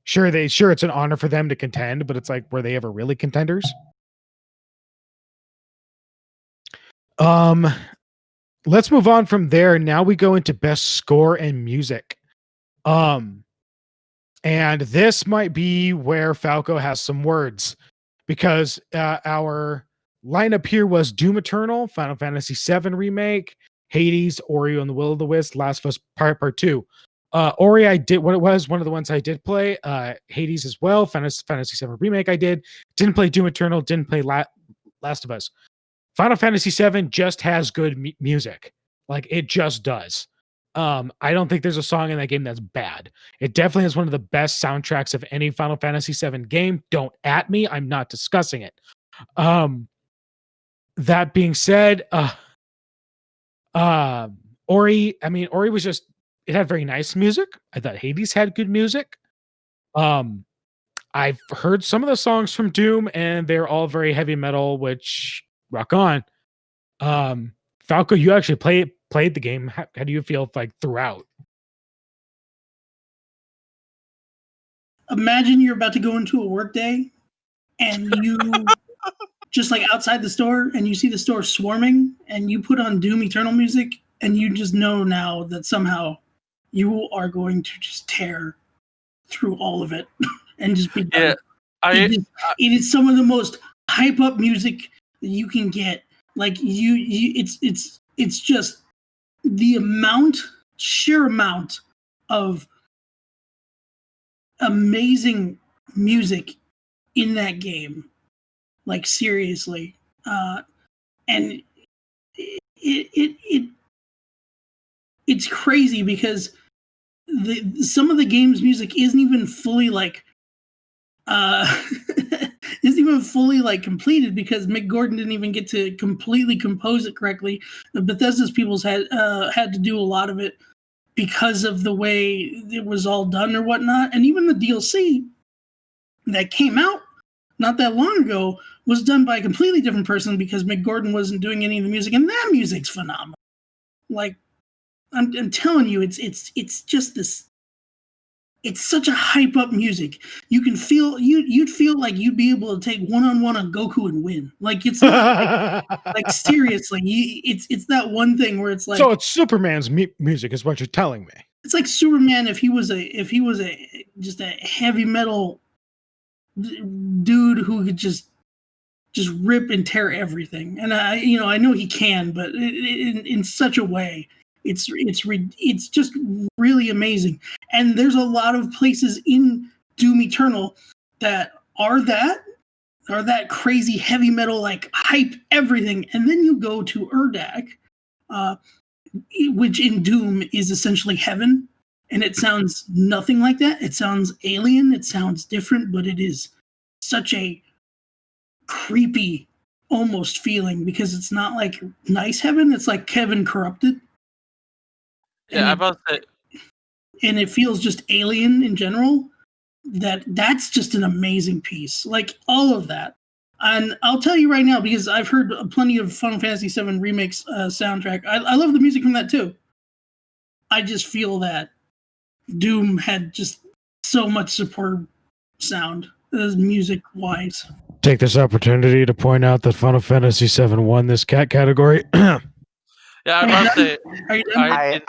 Sure, it's an honor for them to contend, but it's like, were they ever really contenders? Let's move on from there. Now we go into best score and music. And this might be where Falco has some words because our lineup here was Doom Eternal, Final Fantasy VII Remake, Hades, Ori and the Will of the Wisp, Last of Us Part 2. Ori, I did one of the ones I did play. Hades as well, Fantasy VII Remake I didn't play Doom Eternal, didn't play Last of Us. Final Fantasy VII just has good music. Like it just does. I don't think there's a song in that game that's bad. It definitely has one of the best soundtracks of any Final Fantasy VII game. Don't at me. I'm not discussing it. That being said, Ori was just, it had very nice music. I thought Hades had good music. I've heard some of the songs from Doom and they're all very heavy metal, which rock on. Falco, you actually played the game. How do you feel like throughout? Imagine you're about to go into a work day and you just like outside the store and you see the store swarming and you put on Doom Eternal music and you just know now that somehow you are going to just tear through all of it and just be done. Yeah, it is some of the most hype up music that you can get. Like it's just the sheer amount of amazing music in that game. Like seriously, and it's crazy because some of the game's music isn't even fully like even fully like completed because Mick Gordon didn't even get to completely compose it correctly. The Bethesda's peoples had to do a lot of it because of the way it was all done or whatnot. And even the DLC that came out not that long ago was done by a completely different person because Mick Gordon wasn't doing any of the music, and that music's phenomenal. Like I'm telling you, it's just this. It's such a hype up music. You can feel you'd feel like you'd be able to take one-on-one on Goku and win. Like it's not like seriously, it's that one thing where it's like, so it's Superman's music is what you're telling me. It's like Superman if he was a just a heavy metal dude who could just rip and tear everything. And I know he can, but in such a way. It's just really amazing, and there's a lot of places in Doom Eternal that are that crazy heavy metal like hype everything, and then you go to Urdak, which in Doom is essentially heaven, and it sounds nothing like that. It sounds alien, it sounds different, but it is such a creepy almost feeling because it's not like nice heaven, it's like Kevin corrupted. Yeah, I'm about to say. And it feels just alien in general. That's just an amazing piece. Like all of that. And I'll tell you right now, because I've heard plenty of Final Fantasy VII Remake's soundtrack. I love the music from that too. I just feel that Doom had just so much superb sound, music-wise. Take this opportunity to point out that Final Fantasy VII won this cat category. Yeah, I'm about to say. Are you done?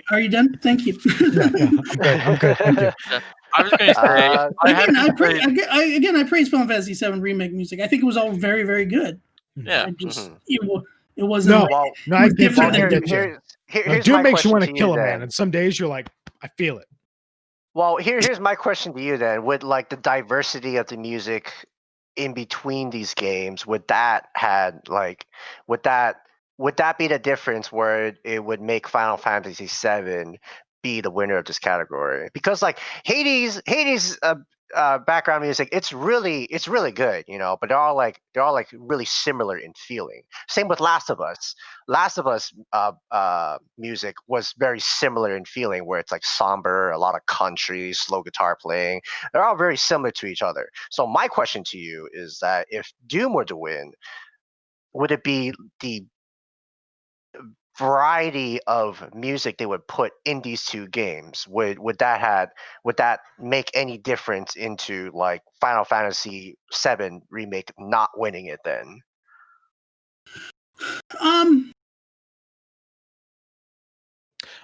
Are you done? Thank you. Yeah, I'm good. Thank you. Yeah, I was going to say. I praise Final Fantasy VII Remake music. I think it was all very, very good. Yeah. It wasn't. No, I get you. Here's Doom my makes you question want to to you kill a then. man, and some days you're like, I feel it. Well, here's my question to you then. With like the diversity of the music in between these games, would that be the difference where it would make Final Fantasy VII be the winner of this category? Because like Hades background music, it's really good, but they're all like really similar in feeling. Same with Last of Us. Last of Us music was very similar in feeling, where it's like somber, a lot of country, slow guitar playing. They're all very similar to each other. So my question to you is that if Doom were to win, would it be the variety of music they would put in these two games? Would that make any difference into like Final Fantasy VII Remake not winning it then?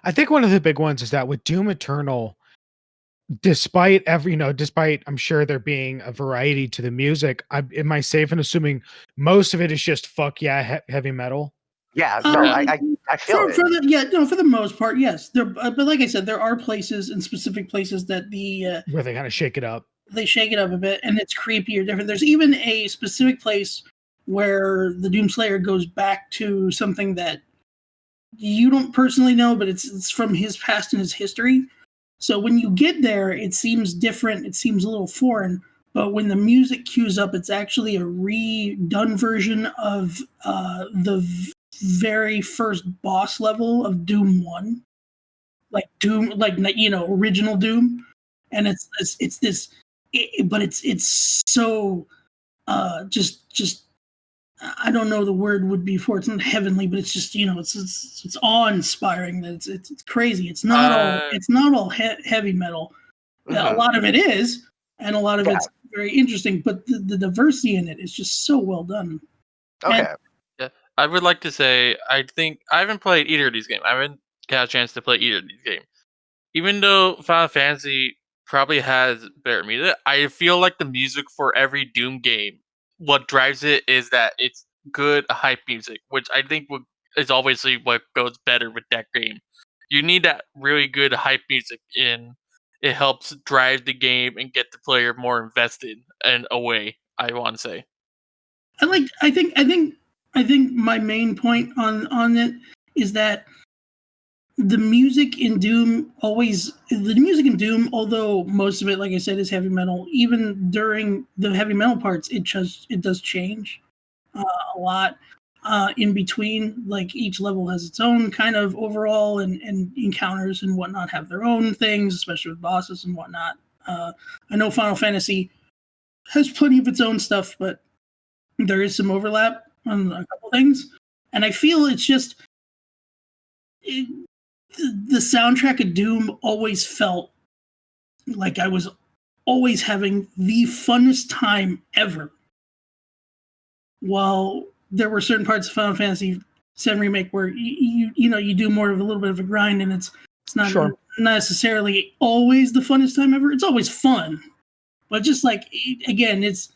I think one of the big ones is that with Doom Eternal, despite I'm sure there being a variety to the music, am I safe in assuming most of it is just fuck yeah heavy metal? Yeah, no, I feel it. For the most part, yes. But like I said, there are places and specific places that where they kind of shake it up. They shake it up a bit, and it's creepy or different. There's even a specific place where the Doomslayer goes back to something that you don't personally know, but it's from his past and his history. So when you get there, it seems different. It seems a little foreign. But when the music cues up, it's actually a redone version of the very first boss level of Doom 1, like Doom, original Doom, and it's so just I don't know the word would be for it. It's not heavenly, but it's just it's awe-inspiring. That it's crazy. It's not all heavy metal. A lot of it is, and a lot of it's very interesting. But the diversity in it is just so well done. Okay. I would like to say, I think I haven't played either of these games. I haven't got a chance to play either of these games. Even though Final Fantasy probably has better music, I feel like the music for every Doom game, what drives it is that it's good hype music, which I think is obviously what goes better with that game. You need that really good hype music it helps drive the game and get the player more invested in a way, I want to say. I think my main point on it is that the music in Doom, although most of it, like I said, is heavy metal, even during the heavy metal parts, it does change a lot. In between, like each level has its own kind of overall, and encounters and whatnot have their own things, especially with bosses and whatnot. I know Final Fantasy has plenty of its own stuff, but there is some overlap on a couple things, and I feel it's just the soundtrack of Doom always felt like I was always having the funnest time ever. While there were certain parts of Final Fantasy VII Remake where you do more of a little bit of a grind, and it's not necessarily always the funnest time ever. It's always fun, but just like again, it's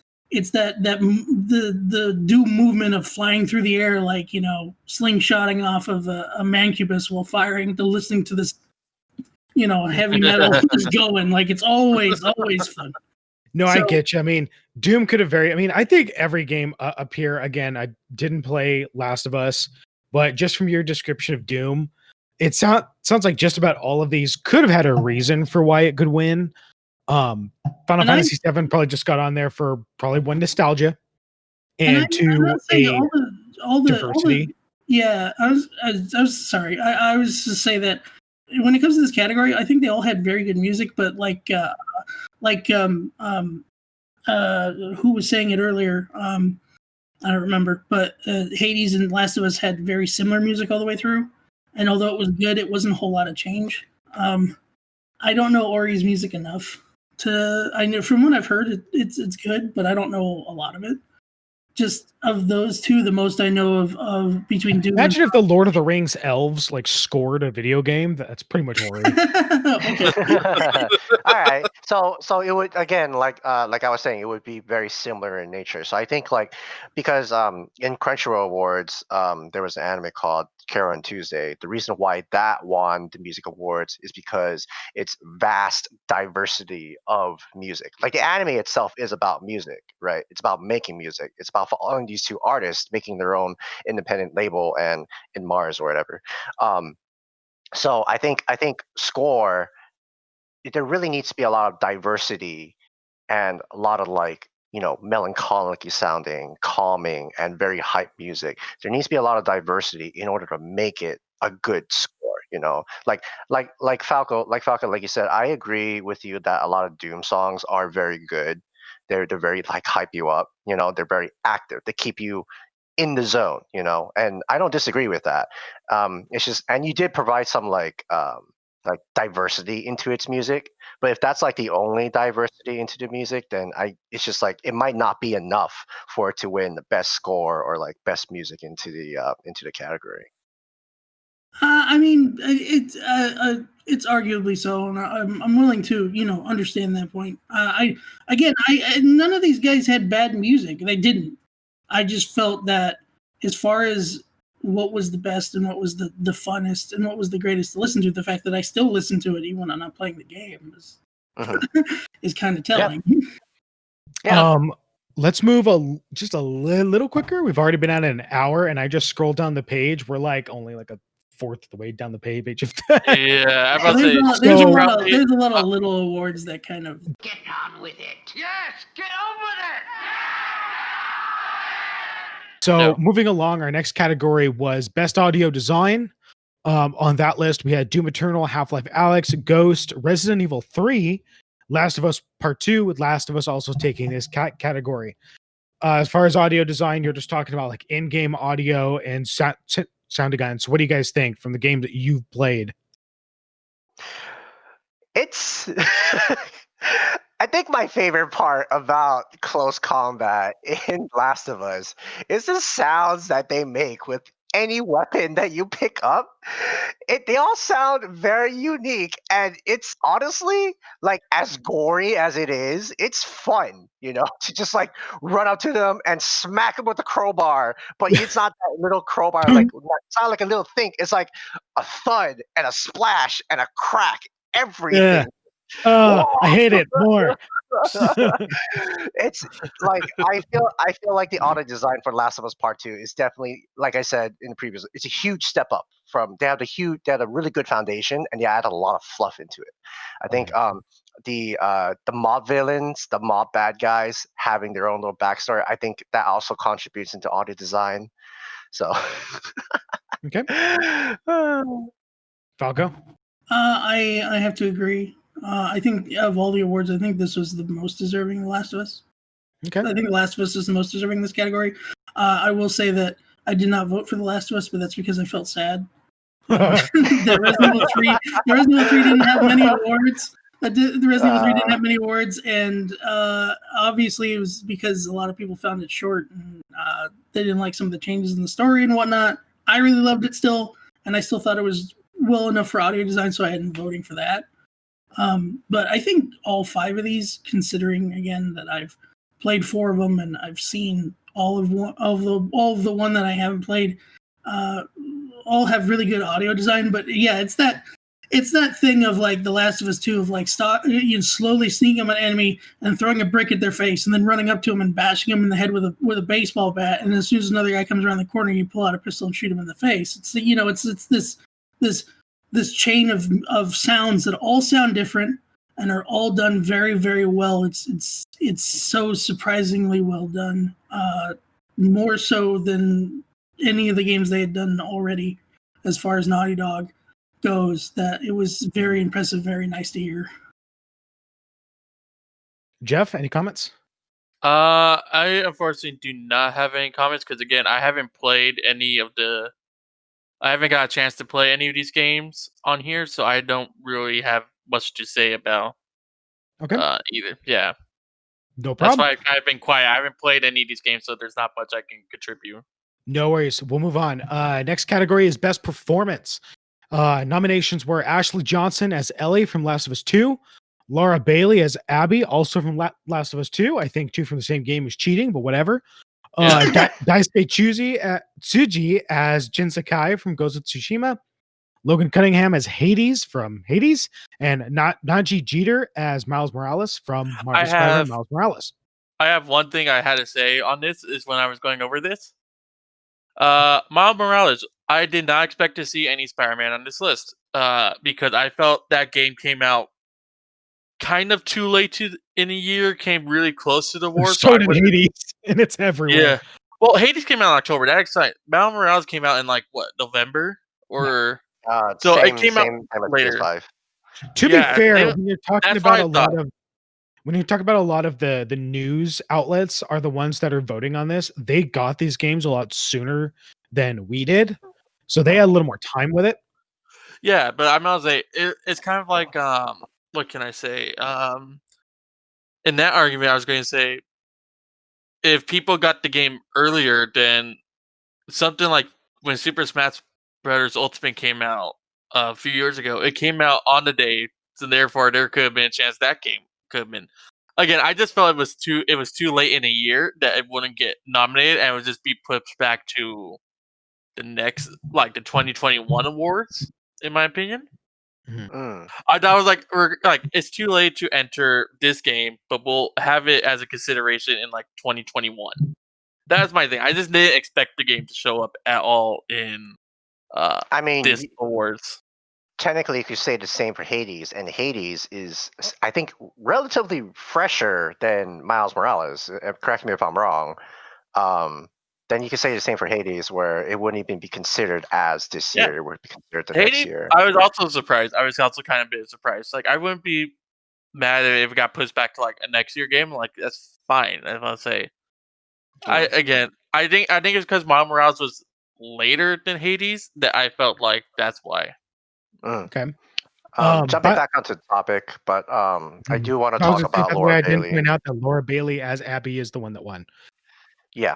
that the Doom movement of flying through the air, like slingshotting off of a mancubus while listening to this heavy metal is going, like it's always fun. No, I get you. I mean, Doom could have I think every game up here, again, I didn't play Last of Us, but just from your description of Doom, it sounds like just about all of these could have had a reason for why it could win. Final Fantasy VII probably just got on there for probably one, nostalgia, and two, all the diversity. Yeah, I was sorry. I was to say that when it comes to this category, I think they all had very good music, but who was saying it earlier? I don't remember, but Hades and Last of Us had very similar music all the way through, and although it was good, it wasn't a whole lot of change. I don't know Ori's music enough I know from what I've heard, it's good, but I don't know a lot of it. Just of those two, the most I know of between Doom. Imagine if the Lord of the Rings elves scored a video game. That's pretty much Ori. Okay. All right. So it would, again, like I was saying, it would be very similar in nature. So I think because in Crunchyroll Awards, there was an anime called Carol and Tuesday. The reason why that won the music awards is because it's vast diversity of music. Like the anime itself is about music, right? It's about making music. It's about following these two artists making their own independent label and in Mars or whatever. So I think score, there really needs to be a lot of diversity and a lot of melancholic sounding, calming, and very hype music. There needs to be a lot of diversity in order to make it a good score. Like Falco, like you said, I agree with you that a lot of Doom songs are very good. They're very hype you up. They're very active. They keep you in the zone. And I don't disagree with that. It's just, and you did provide some diversity into its music, but if that's the only diversity into the music, then it's just it might not be enough for it to win the best score or best music into the category. I mean, it's arguably so, and I'm willing to understand that point. None of these guys had bad music. They didn't. I just felt that as far as what was the best and what was the funnest and what was the greatest to listen to, the fact that I still listen to it even when I'm not playing the game is kind of telling. Yeah. Let's move just a little quicker. We've already been at an hour, and I just scrolled down the page. We're only a fourth of the way down the page. Yeah, I'm about to say. There's a lot of little awards that kind of get on with it. Yes, get on with it. So moving along, our next category was Best Audio Design. On that list, we had Doom Eternal, Half-Life Alyx, Ghost, Resident Evil 3, Last of Us Part 2, with Last of Us also taking this category. As far as audio design, you're just talking about in-game audio and sound design. So what do you guys think from the game that you've played? It's I think my favorite part about close combat in Last of Us is the sounds that they make with any weapon that you pick up. They all sound very unique, and it's honestly as gory as it is, it's fun, to just run up to them and smack them with a crowbar. But it's not that little crowbar, it's not like a little thing. It's like a thud and a splash and a crack. Everything. I hate it more. It's like I feel like the auto design for Last of Us Part 2 is definitely, like I said in the previous, it's a huge step up from they had a really good foundation, and they added a lot of fluff into it. I think the mob villains, the mob bad guys having their own little backstory, I think that also contributes into audio design. So Okay. Falco? I have to agree. I think of all the awards, I think this was the most deserving of The Last of Us. Okay. I think The Last of Us is the most deserving in this category. I will say that I did not vote for The Last of Us, but that's because I felt sad. The Resident Evil 3 didn't have many awards. The Resident Evil 3 didn't have many awards, and obviously it was because a lot of people found it short and they didn't like some of the changes in the story and whatnot. I really loved it still, and I still thought it was well enough for audio design, so I ended up voting for that. But I think all 5 of these, considering again that I've played 4 of them and I've seen all of the one that I haven't played, all have really good audio design. But yeah, it's that thing of like The Last of Us 2 of like slowly sneaking up an enemy and throwing a brick at their face and then running up to them and bashing them in the head with a baseball bat, and as soon as another guy comes around the corner, you pull out a pistol and shoot him in the face. It's this chain of sounds that all sound different and are all done very, very well. It's so surprisingly well done, more so than any of the games they had done already as far as Naughty Dog goes, that it was very impressive, very nice to hear. Jeff, any comments? I unfortunately do not have any comments because again, I haven't got a chance to play any of these games on here, so I don't really have much to say about either. Yeah. No problem. That's why I've been quiet. I haven't played any of these games, so there's not much I can contribute. No worries. We'll move on. Next category is Best Performance. Nominations were Ashley Johnson as Ellie from Last of Us 2, Laura Bailey as Abby, also from Last of Us 2. I think 2 from the same game is cheating, but whatever. Daisuke Tsuji as Jin Sakai from Ghost of Tsushima, Logan Cunningham as Hades from Hades, and Najee Jeter as Miles Morales from Marvel Spider-Man Miles Morales. I have one thing I had to say on this is when I was going over this. Miles Morales, I did not expect to see any Spider-Man on this list because I felt that game came out kind of too late in a year, came really close to the war. So did Hades, and it's everywhere. Yeah. Well, Hades came out in October. That exciting. Miles Morales came out in like what, November or so it came out later. To be fair, when you're talking about a lot of the news outlets are the ones that are voting on this, they got these games a lot sooner than we did, so they had a little more time with it. Yeah, but I'm gonna say it's kind of like what can I say? In that argument, I was going to say if people got the game earlier, then something like when Super Smash Brothers Ultimate came out a few years ago, it came out on the day, so therefore there could have been a chance that game could have been. Again, I just felt it was too late in a year that it wouldn't get nominated and it would just be pushed back to the next, like the 2021 awards, in my opinion. I thought it was like it's too late to enter this game, but we'll have it as a consideration in like 2021. That's my thing. I just didn't expect the game to show up at all in this awards. Technically, you could say the same for Hades, and Hades is, I think, relatively fresher than Miles Morales. Correct me if I'm wrong. Then you could say the same for Hades, where it wouldn't even be considered as this year. It would be considered the next year. I was also surprised. I was also kind of a bit surprised. Like, I wouldn't be mad if it got pushed back to like a next year game. Like, that's fine. I want to say. I think it's because Miles Morales was later than Hades that I felt like that's why. Okay. Jumping back onto the topic, but I do want to talk about Laura Bailey. I didn't point out that Laura Bailey as Abby is the one that won. Yeah.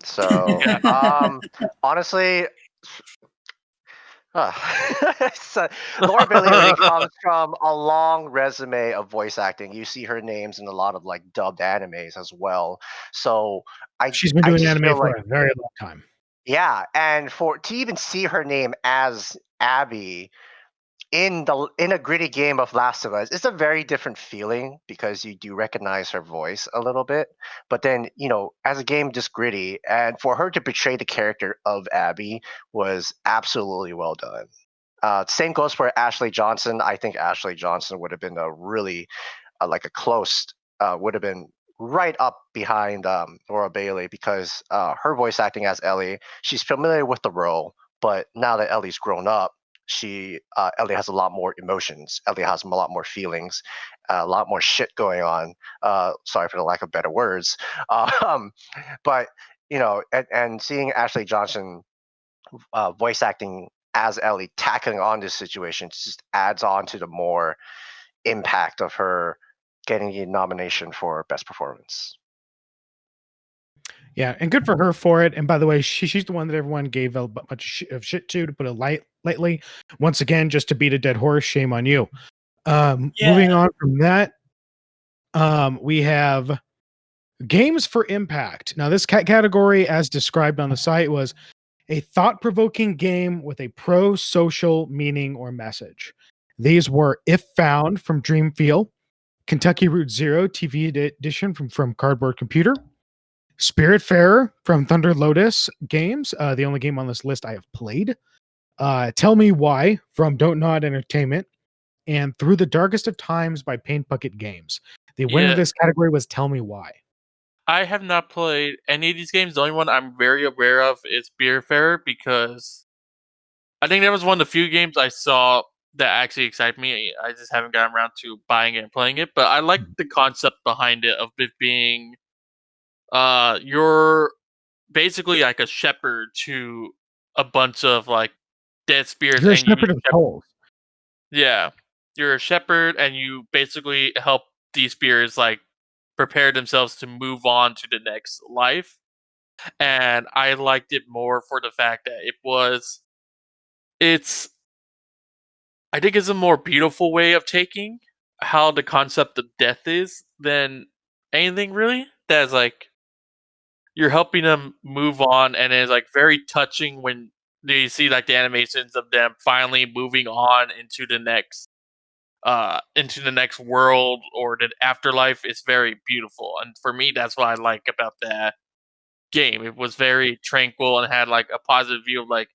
So, honestly, Laura Bailey really comes from a long resume of voice acting. You see her names in a lot of like dubbed animes as well. So she's been doing anime for a very long time. Yeah, and to even see her name as Abby, in a gritty game of Last of Us, it's a very different feeling because you do recognize her voice a little bit. But then, as a game just gritty, and for her to portray the character of Abby was absolutely well done. Same goes for Ashley Johnson. I think Ashley Johnson would have been a really like a close would have been right up behind Laura Bailey because her voice acting as Ellie, she's familiar with the role, but now that Ellie's grown up, Ellie has a lot more emotions. Ellie has a lot more feelings, a lot more shit going on. Sorry for the lack of better words, but and seeing Ashley Johnson voice acting as Ellie tackling on this situation just adds on to the more impact of her getting the nomination for best performance. Yeah, and good for her for it. And by the way, she's the one that everyone gave a bunch of shit to put it lightly. Once again, just to beat a dead horse, shame on you. Moving on from that, we have games for impact. Now, this category, as described on the site, was a thought-provoking game with a pro-social meaning or message. These were If Found from Dreamfeel, Kentucky Route Zero TV edition from Cardboard Computer, Spiritfarer from Thunder Lotus Games, the only game on this list I have played, Tell Me Why from Don't Nod Entertainment, and Through the Darkest of Times by Paint Bucket Games. The winner of this category was Tell Me Why. I have not played any of these games. The only one I'm very aware of is Spiritfarer because I think that was one of the few games I saw that actually excited me. I just haven't gotten around to buying it and playing it, but I like the concept behind it of it being you're basically like a shepherd to a bunch of like dead spirits. You're a and you shepherd of souls. Yeah, you're a shepherd and you basically help these spirits like prepare themselves to move on to the next life. And I liked it more for the fact that it's I think it's a more beautiful way of taking how the concept of death is than anything really. That's like you're helping them move on, and it's like very touching when you see like the animations of them finally moving on into the next world or the afterlife. Is very beautiful, and for me, that's what I like about that game. It was very tranquil and had like a positive view of like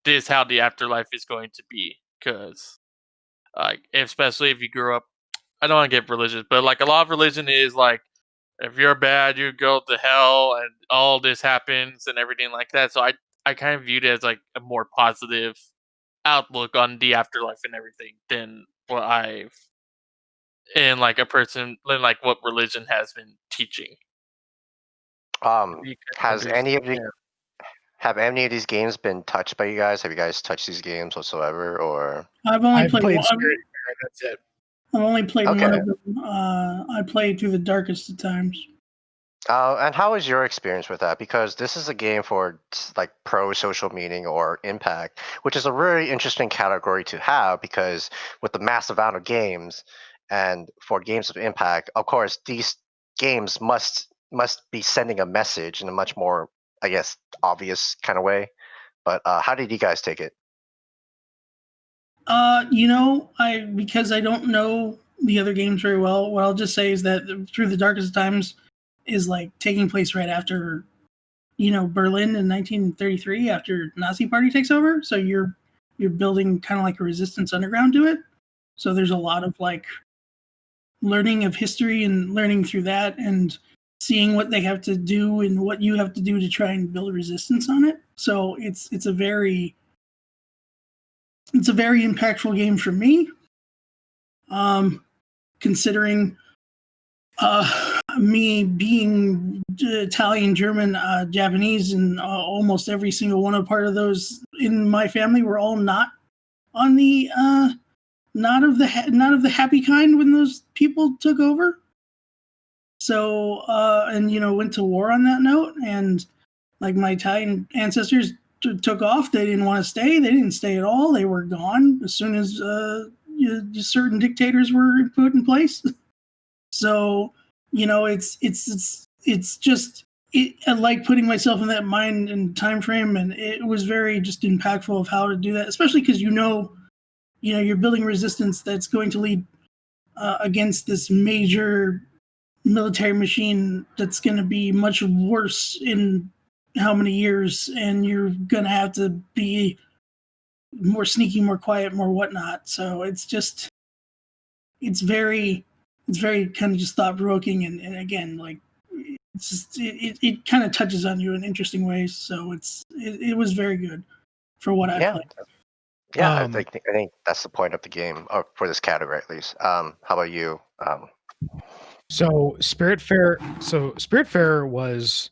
this is how the afterlife is going to be because like especially if you grew up, I don't want to get religious, but like a lot of religion is like if you're bad you go to hell and all this happens and everything like that. So I kind of viewed it as like a more positive outlook on the afterlife and everything than what I've and like a person than like what religion has been teaching. Has any of you Yeah. have any of these games been touched by you guys? Have you guys touched these games whatsoever, or? I've only I've played played one. Spiritfarer, that's it. I've only played Okay. one of them. I played Through the Darkest of Times. And how was your experience with that? Because this is a game for like pro social meaning or impact, which is a really interesting category to have because with the massive amount of games and for games of impact, of course, these games must be sending a message in a much more, I guess, obvious kind of way. But how did you guys take it? Because I don't know the other games very well, what I'll just say is that Through the Darkest Times is like taking place right after, Berlin in 1933, after Nazi Party takes over. So you're building kind of like a resistance underground to it. So there's a lot of like learning of history and learning through that and seeing what they have to do and what you have to do to try and build resistance on it. So it's a very impactful game for me. Considering me being Italian, German, Japanese, and almost every single one of part of those in my family were all not on the not of the happy kind when those people took over. So and went to war on that note, and like my Italian ancestors took off. They didn't want to stay. They didn't stay at all. They were gone as soon as certain dictators were put in place. So it's just I like putting myself in that mind and time frame, and it was very just impactful of how to do that, especially because you're building resistance that's going to lead against this major military machine that's going to be much worse in how many years, and you're going to have to be more sneaky, more quiet, more whatnot. So it's very kind of just thought provoking, and again, like it's just it kind of touches on you in interesting ways. So it was very good for what I played. Yeah, I think that's the point of the game, or for this category at least. How about you? So Spiritfarer was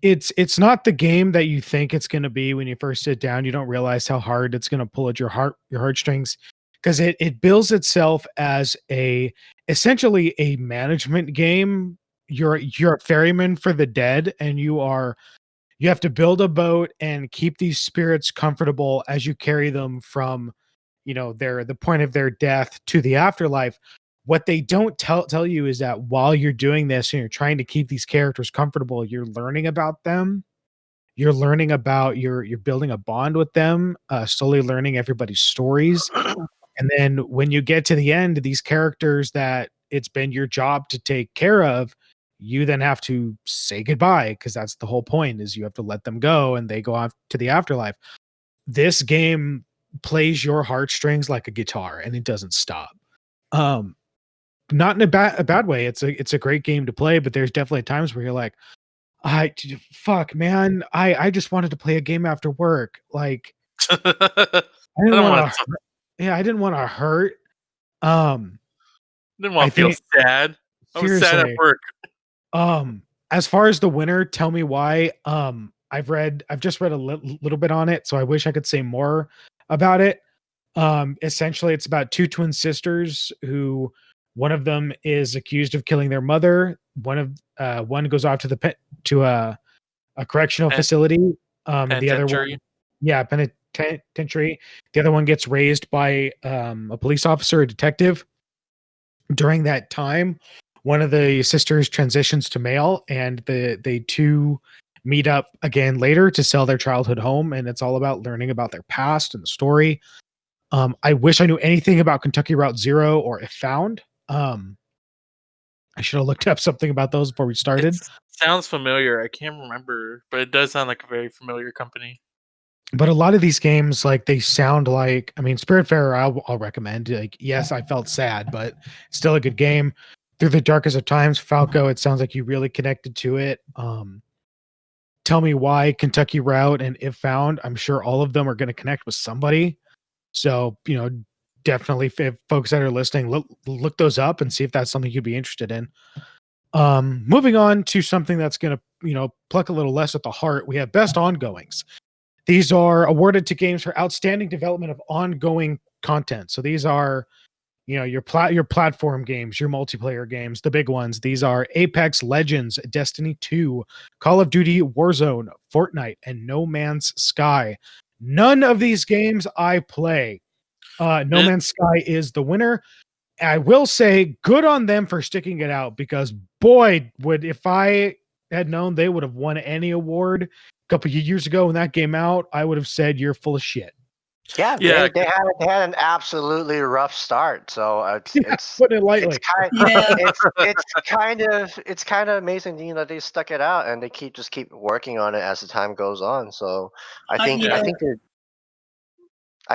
it's not the game that you think it's going to be when you first sit down. You don't realize how hard it's going to pull at your heartstrings, because it bills itself as essentially a management game. You're a ferryman for the dead, and you have to build a boat and keep these spirits comfortable as you carry them from the point of their death to the afterlife. What they don't tell you is that while you're doing this and you're trying to keep these characters comfortable, you're learning about them. You're learning about you're building a bond with them, slowly learning everybody's stories. And then when you get to the end, these characters that it's been your job to take care of, you then have to say goodbye, because that's the whole point, is you have to let them go and they go off to the afterlife. This game plays your heartstrings like a guitar, and it doesn't stop. Not in a bad way. It's a great game to play, but there's definitely times where you're like, fuck, man, I just wanted to play a game after work. Like, I didn't want to. Yeah, I didn't want to hurt. Didn't want to feel sad. I was sad at work. As far as the winner, tell me why. I've just read a little bit on it, so I wish I could say more about it. Essentially, it's about two twin sisters who one of them is accused of killing their mother. One goes off to a correctional facility. The other one, penitentiary. The other one gets raised by a police officer, a detective. During that time, one of the sisters transitions to male, and they two meet up again later to sell their childhood home, and it's all about learning about their past and the story. I wish I knew anything about Kentucky Route Zero or If Found. I should have looked up something about those before we started. It sounds familiar. I can't remember, but it does sound like a very familiar company. But a lot of these games, like, they sound like, I mean, Spiritfarer, I'll recommend. Like, yes, I felt sad, but still a good game. Through the Darkest of Times, Falco, it sounds like you really connected to it. Tell me why Kentucky Route and If Found. I'm sure all of them are going to connect with somebody. So, definitely, if folks that are listening, look those up and see if that's something you'd be interested in. Moving on to something that's going to, pluck a little less at the heart, we have Best Ongoings. These are awarded to games for outstanding development of ongoing content. So these are, your platform games, your multiplayer games, the big ones. These are Apex Legends, Destiny 2, Call of Duty Warzone, Fortnite, and No Man's Sky. None of these games I play. No Man's Sky is the winner. I will say good on them for sticking it out, because boy, if I had known they would have won any award a couple of years ago when that came out, I would have said you're full of shit. Yeah, they had an absolutely rough start. So it's put it lightly. It's kind of amazing, that they stuck it out and they keep working on it as the time goes on. So I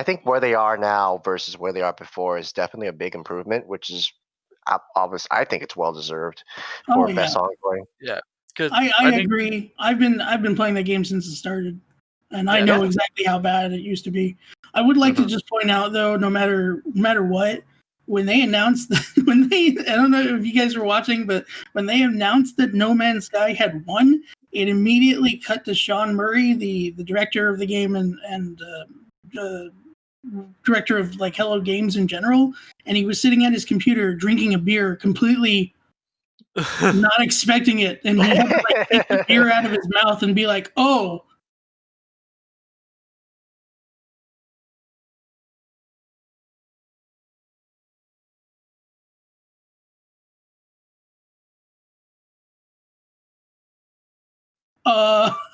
think where they are now versus where they are before is definitely a big improvement, which is obvious. I think it's well deserved for best ongoing. Yeah, I agree. I've been playing that game since it started, and I know exactly how bad it used to be. I would like to just point out, though, no matter what, when they announced I don't know if you guys were watching, but when they announced that No Man's Sky had won, it immediately cut to Sean Murray, the director of the game and director of like Hello Games in general, and he was sitting at his computer drinking a beer, completely not expecting it, and he had to like take the beer out of his mouth and be like, "Oh."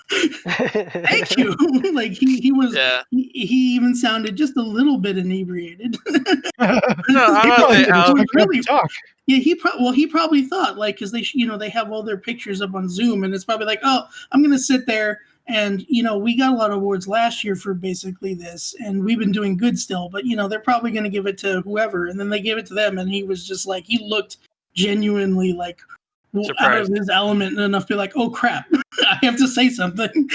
Thank you. Like he was. Yeah. He even sounded just a little bit inebriated. No, He I probably was didn't I was expect that to talk. Yeah, he probably thought like because they have all their pictures up on Zoom, and it's probably like, oh, I'm gonna sit there and we got a lot of awards last year for basically this, and we've been doing good still, but they're probably gonna give it to whoever, and then they gave it to them, and he was just like he looked genuinely like out of surprised. his element enough to be like, oh crap, I have to say something.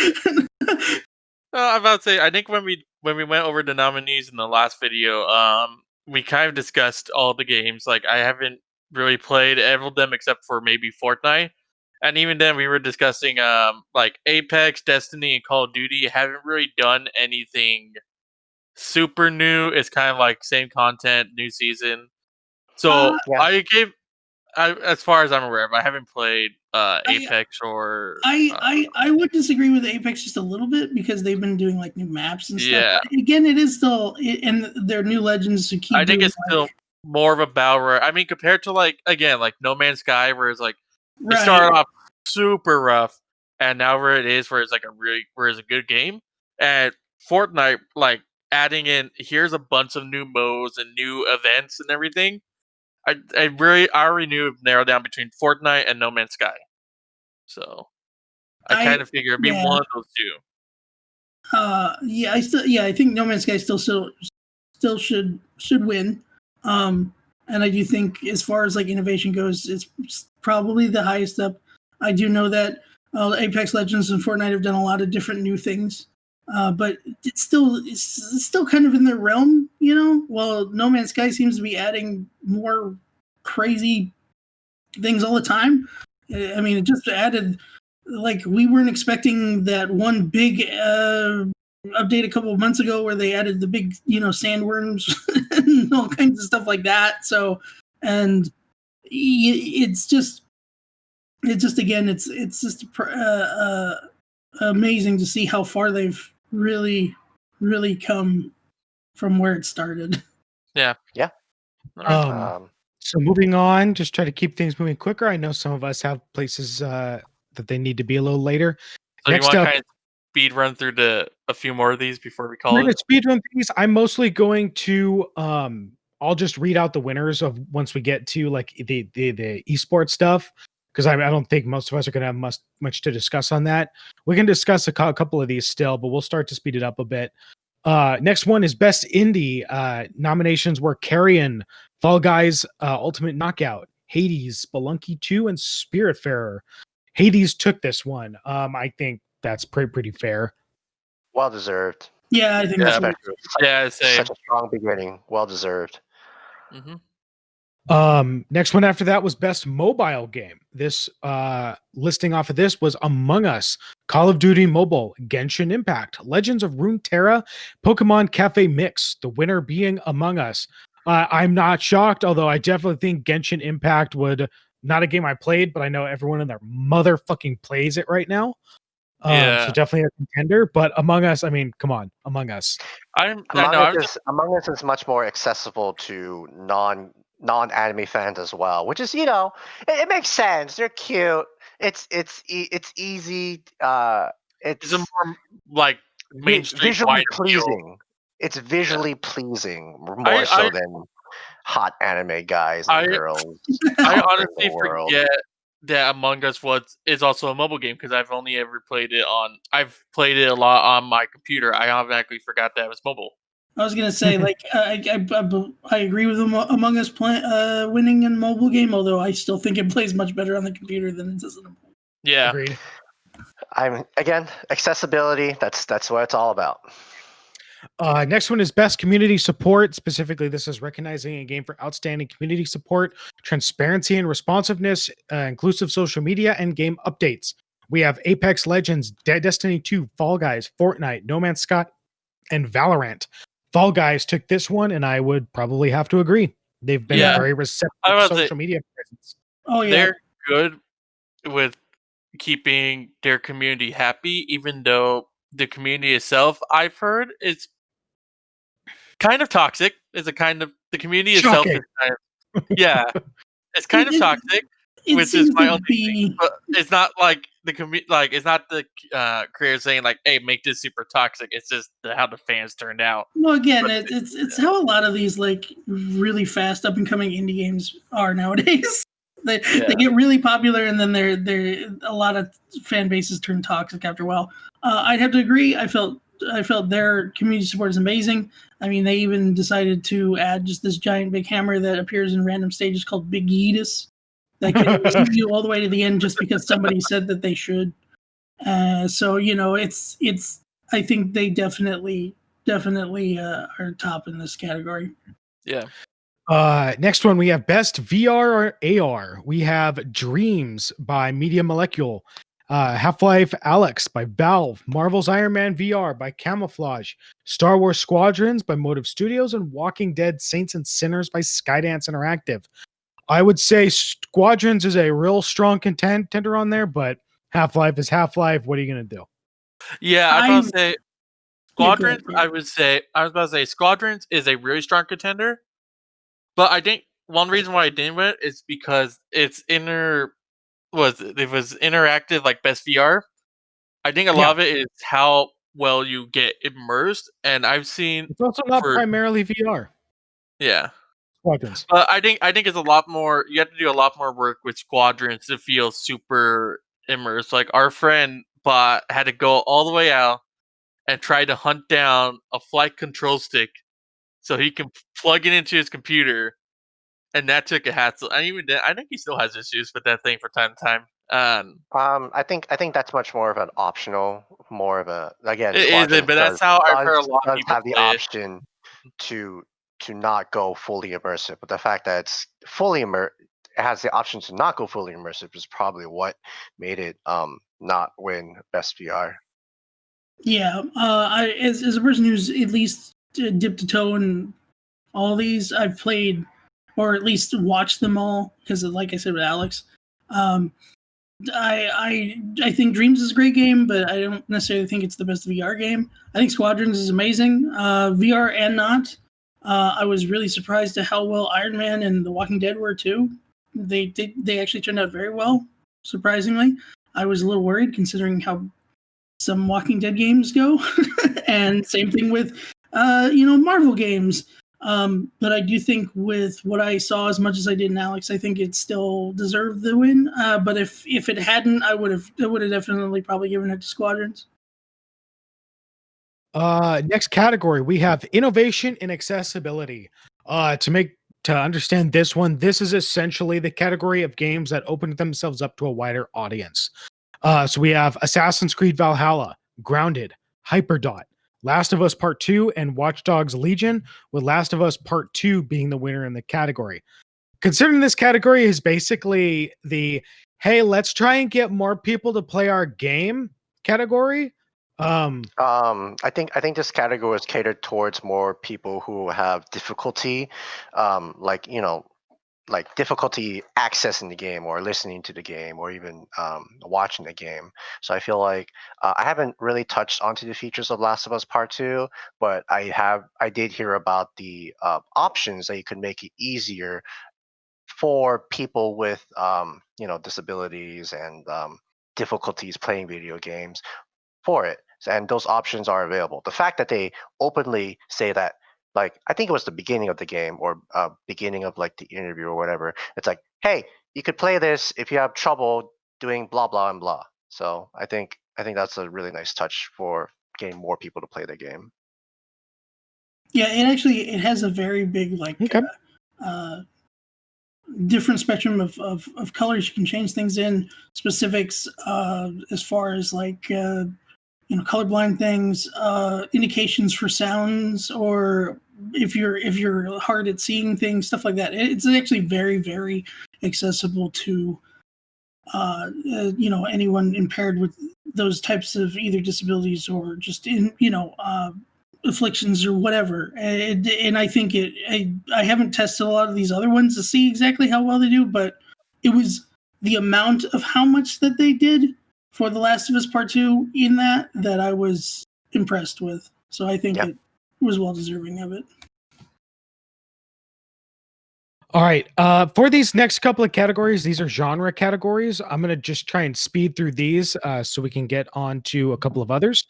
I'm about to say, I think when we went over the nominees in the last video, we kind of discussed all the games. Like I haven't really played every of them except for maybe Fortnite, and even then we were discussing like Apex, Destiny, and Call of Duty. Haven't really done anything super new. It's kind of like same content, new season. So Yeah. as far as I'm aware of, I haven't played Apex or. I would disagree with Apex just a little bit because they've been doing like new maps and stuff. Yeah. But again, it is still and their new legends who keep. I think doing, it's still more of a battle royale. I mean, compared to like No Man's Sky, where it's like it started off super rough, and now where it is, where it's like where it's a good game. And Fortnite, like adding in, here's a bunch of new modes and new events and everything. I already knew it narrowed down between Fortnite and No Man's Sky, so I kind of figure it'd be one of those two. I think No Man's Sky still should win. And I do think as far as like innovation goes, it's probably the highest up. I do know that Apex Legends and Fortnite have done a lot of different new things, but it's still kind of in their realm, While No Man's Sky seems to be adding more crazy things all the time. I mean, it just added. Like we weren't expecting that one big update a couple of months ago where they added the big, sandworms and all kinds of stuff like that. So, and it's just again, it's just amazing to see how far they've really, really come from where it started. Yeah. Yeah. So moving on, just try to keep things moving quicker. I know some of us have places that they need to be a little later. So Next you want up, to kind of speed run through a few more of these before we call we're gonna it? speed run these. I'm mostly going to I'll just read out the winners of once we get to like the esports stuff because I don't think most of us are gonna have much to discuss on that. We can discuss a couple of these still, but we'll start to speed it up a bit. Next one is best indie. Nominations were Carrion, Fall Guys, Ultimate Knockout, Hades, Spelunky 2, and Spiritfarer. Hades took this one. I think that's pretty fair. Well deserved. Yeah, I think that's same. Such a strong beginning. Well deserved. Mm-hmm. Next one after that was best mobile game. This listing off of this was Among Us, Call of Duty Mobile, Genshin Impact, Legends of Runeterra, Pokemon Cafe Mix, the winner being Among Us. I'm not shocked, although I definitely think Genshin Impact would, not a game I played, but I know everyone in their motherfucking plays it right now. So definitely a contender, but Among Us, I mean, come on, Among Us. Among Us is much more accessible to non-anime fans as well, which is it makes sense. They're cute. It's easy. It's a more like mainstream visually pleasing. It's visually pleasing more so than hot anime guys and girls. I honestly forget that Among Us is also a mobile game because I've only ever played it I've played it a lot on my computer. I automatically forgot that it was mobile. I was gonna say, like, I agree with them Among Us winning in mobile game, although I still think it plays much better on the computer than it does on the mobile. Yeah, agreed. Again, accessibility. That's what it's all about. Next one is best community support. Specifically, this is recognizing a game for outstanding community support, transparency and responsiveness, inclusive social media, and game updates. We have Apex Legends, Destiny 2, Fall Guys, Fortnite, No Man's Sky, and Valorant. Fall Guys took this one, and I would probably have to agree. They've been very receptive to social media presence. Oh yeah, they're good with keeping their community happy, even though the community itself, I've heard, is kind of toxic. The community itself is kind of, it's kind of toxic, which is my only thing. But it's not like like it's not the creator saying like, "Hey, make this super toxic." It's just how the fans turned out. Well, again, But it's how a lot of these like really fast up and coming indie games are nowadays. They get really popular, and then they're a lot of fan bases turn toxic after a while. I'd have to agree. I felt their community support is amazing. I mean, they even decided to add just this giant big hammer that appears in random stages called Big Yeetus that can see you all the way to the end just because somebody said that they should. So it's. I think they definitely are top in this category. Yeah. Next one, we have Best VR or AR. We have Dreams by Media Molecule, Half-Life Alyx by Valve, Marvel's Iron Man VR by Camouflage, Star Wars Squadrons by Motive Studios, and Walking Dead Saints and Sinners by Skydance Interactive. I would say Squadrons is a real strong contender on there, but Half-Life is Half-Life. What are you going to do? Yeah, I was about to say Squadrons. Yeah. I was about to say Squadrons is a really strong contender, but I think one reason why I didn't win it is because it was interactive, like Best VR. I think a lot of it is how well you get immersed, and I've seen It's also not primarily VR. Yeah. Squadrons. But I think it's a lot more. You have to do a lot more work with Squadrons to feel super immersed. Like our friend had to go all the way out and try to hunt down a flight control stick so he can plug it into his computer, and that took a hassle. And even then, I think he still has issues with that thing from time to time. I think that's much more of an optional, more of a again. It Squadrons isn't, but that's how I've heard a lot of people have the play it. option to not go fully immersive, but the fact that it's fully it has the option to not go fully immersive is probably what made it not win Best VR. Yeah, I as a person who's at least dipped a toe in all these, I've played or at least watched them all because, like I said with Alex, I think Dreams is a great game, but I don't necessarily think it's the best VR game. I think Squadrons is amazing, VR and not. I was really surprised at how well Iron Man and The Walking Dead were too. They actually turned out very well, surprisingly. I was a little worried considering how some Walking Dead games go, and same thing with Marvel games. But I do think with what I saw, as much as I did in Alex, I think it still deserved the win. But if it hadn't, I would have definitely probably given it to Squadrons. Next category, we have innovation and accessibility. To understand this one, this is essentially the category of games that open themselves up to a wider audience. So we have Assassin's Creed Valhalla, Grounded, Hyperdot, Last of Us Part 2, and Watch Dogs Legion, with Last of Us Part 2 being the winner in the category. Considering this category is basically the, hey, let's try and get more people to play our game category. I think this category is catered towards more people who have difficulty, like difficulty accessing the game or listening to the game or even watching the game. So I feel like I haven't really touched onto the features of Last of Us Part 2, but I did hear about the options that you could make it easier for people with disabilities and difficulties playing video games for it. And those options are available. The fact that they openly say that, like, I think it was the beginning of the game or beginning of like the interview or whatever. It's like, hey, you could play this if you have trouble doing blah blah and blah. So I think that's a really nice touch for getting more people to play the game. Yeah, it has a very big different spectrum of colors you can change things in, specifics as far as like colorblind things, indications for sounds, or if you're hard at seeing things, stuff like that. It's actually very, very accessible to anyone impaired with those types of either disabilities or just afflictions or whatever. And I think I haven't tested a lot of these other ones to see exactly how well they do, but it was the amount of how much that they did for The Last of Us Part 2 in that I was impressed with. So I think it was well deserving of it. All right. For these next couple of categories, these are genre categories. I'm gonna just try and speed through these so we can get on to a couple of others.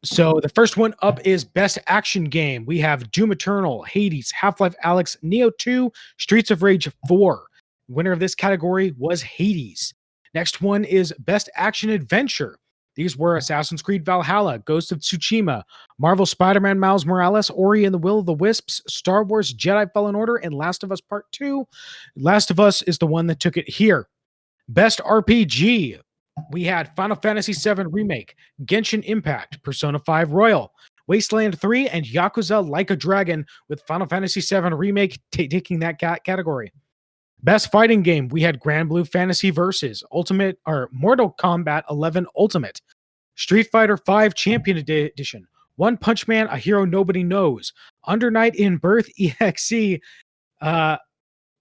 So the first one up is Best Action Game. We have Doom Eternal, Hades, Half-Life Alyx, Neo 2, Streets of Rage 4. Winner of this category was Hades. Next one is Best Action Adventure. These were Assassin's Creed Valhalla, Ghost of Tsushima, Marvel Spider-Man Miles Morales, Ori and the Will of the Wisps, Star Wars Jedi Fallen Order, and Last of Us Part 2. Last of Us is the one that took it here. Best RPG. We had Final Fantasy VII Remake, Genshin Impact, Persona 5 Royal, Wasteland 3, and Yakuza Like a Dragon, with Final Fantasy VII Remake taking that category. Best Fighting Game, we had Grand Blue Fantasy Versus, Ultimate or Mortal Kombat 11 Ultimate, Street Fighter 5 Champion Edition, One Punch Man, A Hero Nobody Knows, Under Night in Birth EXE,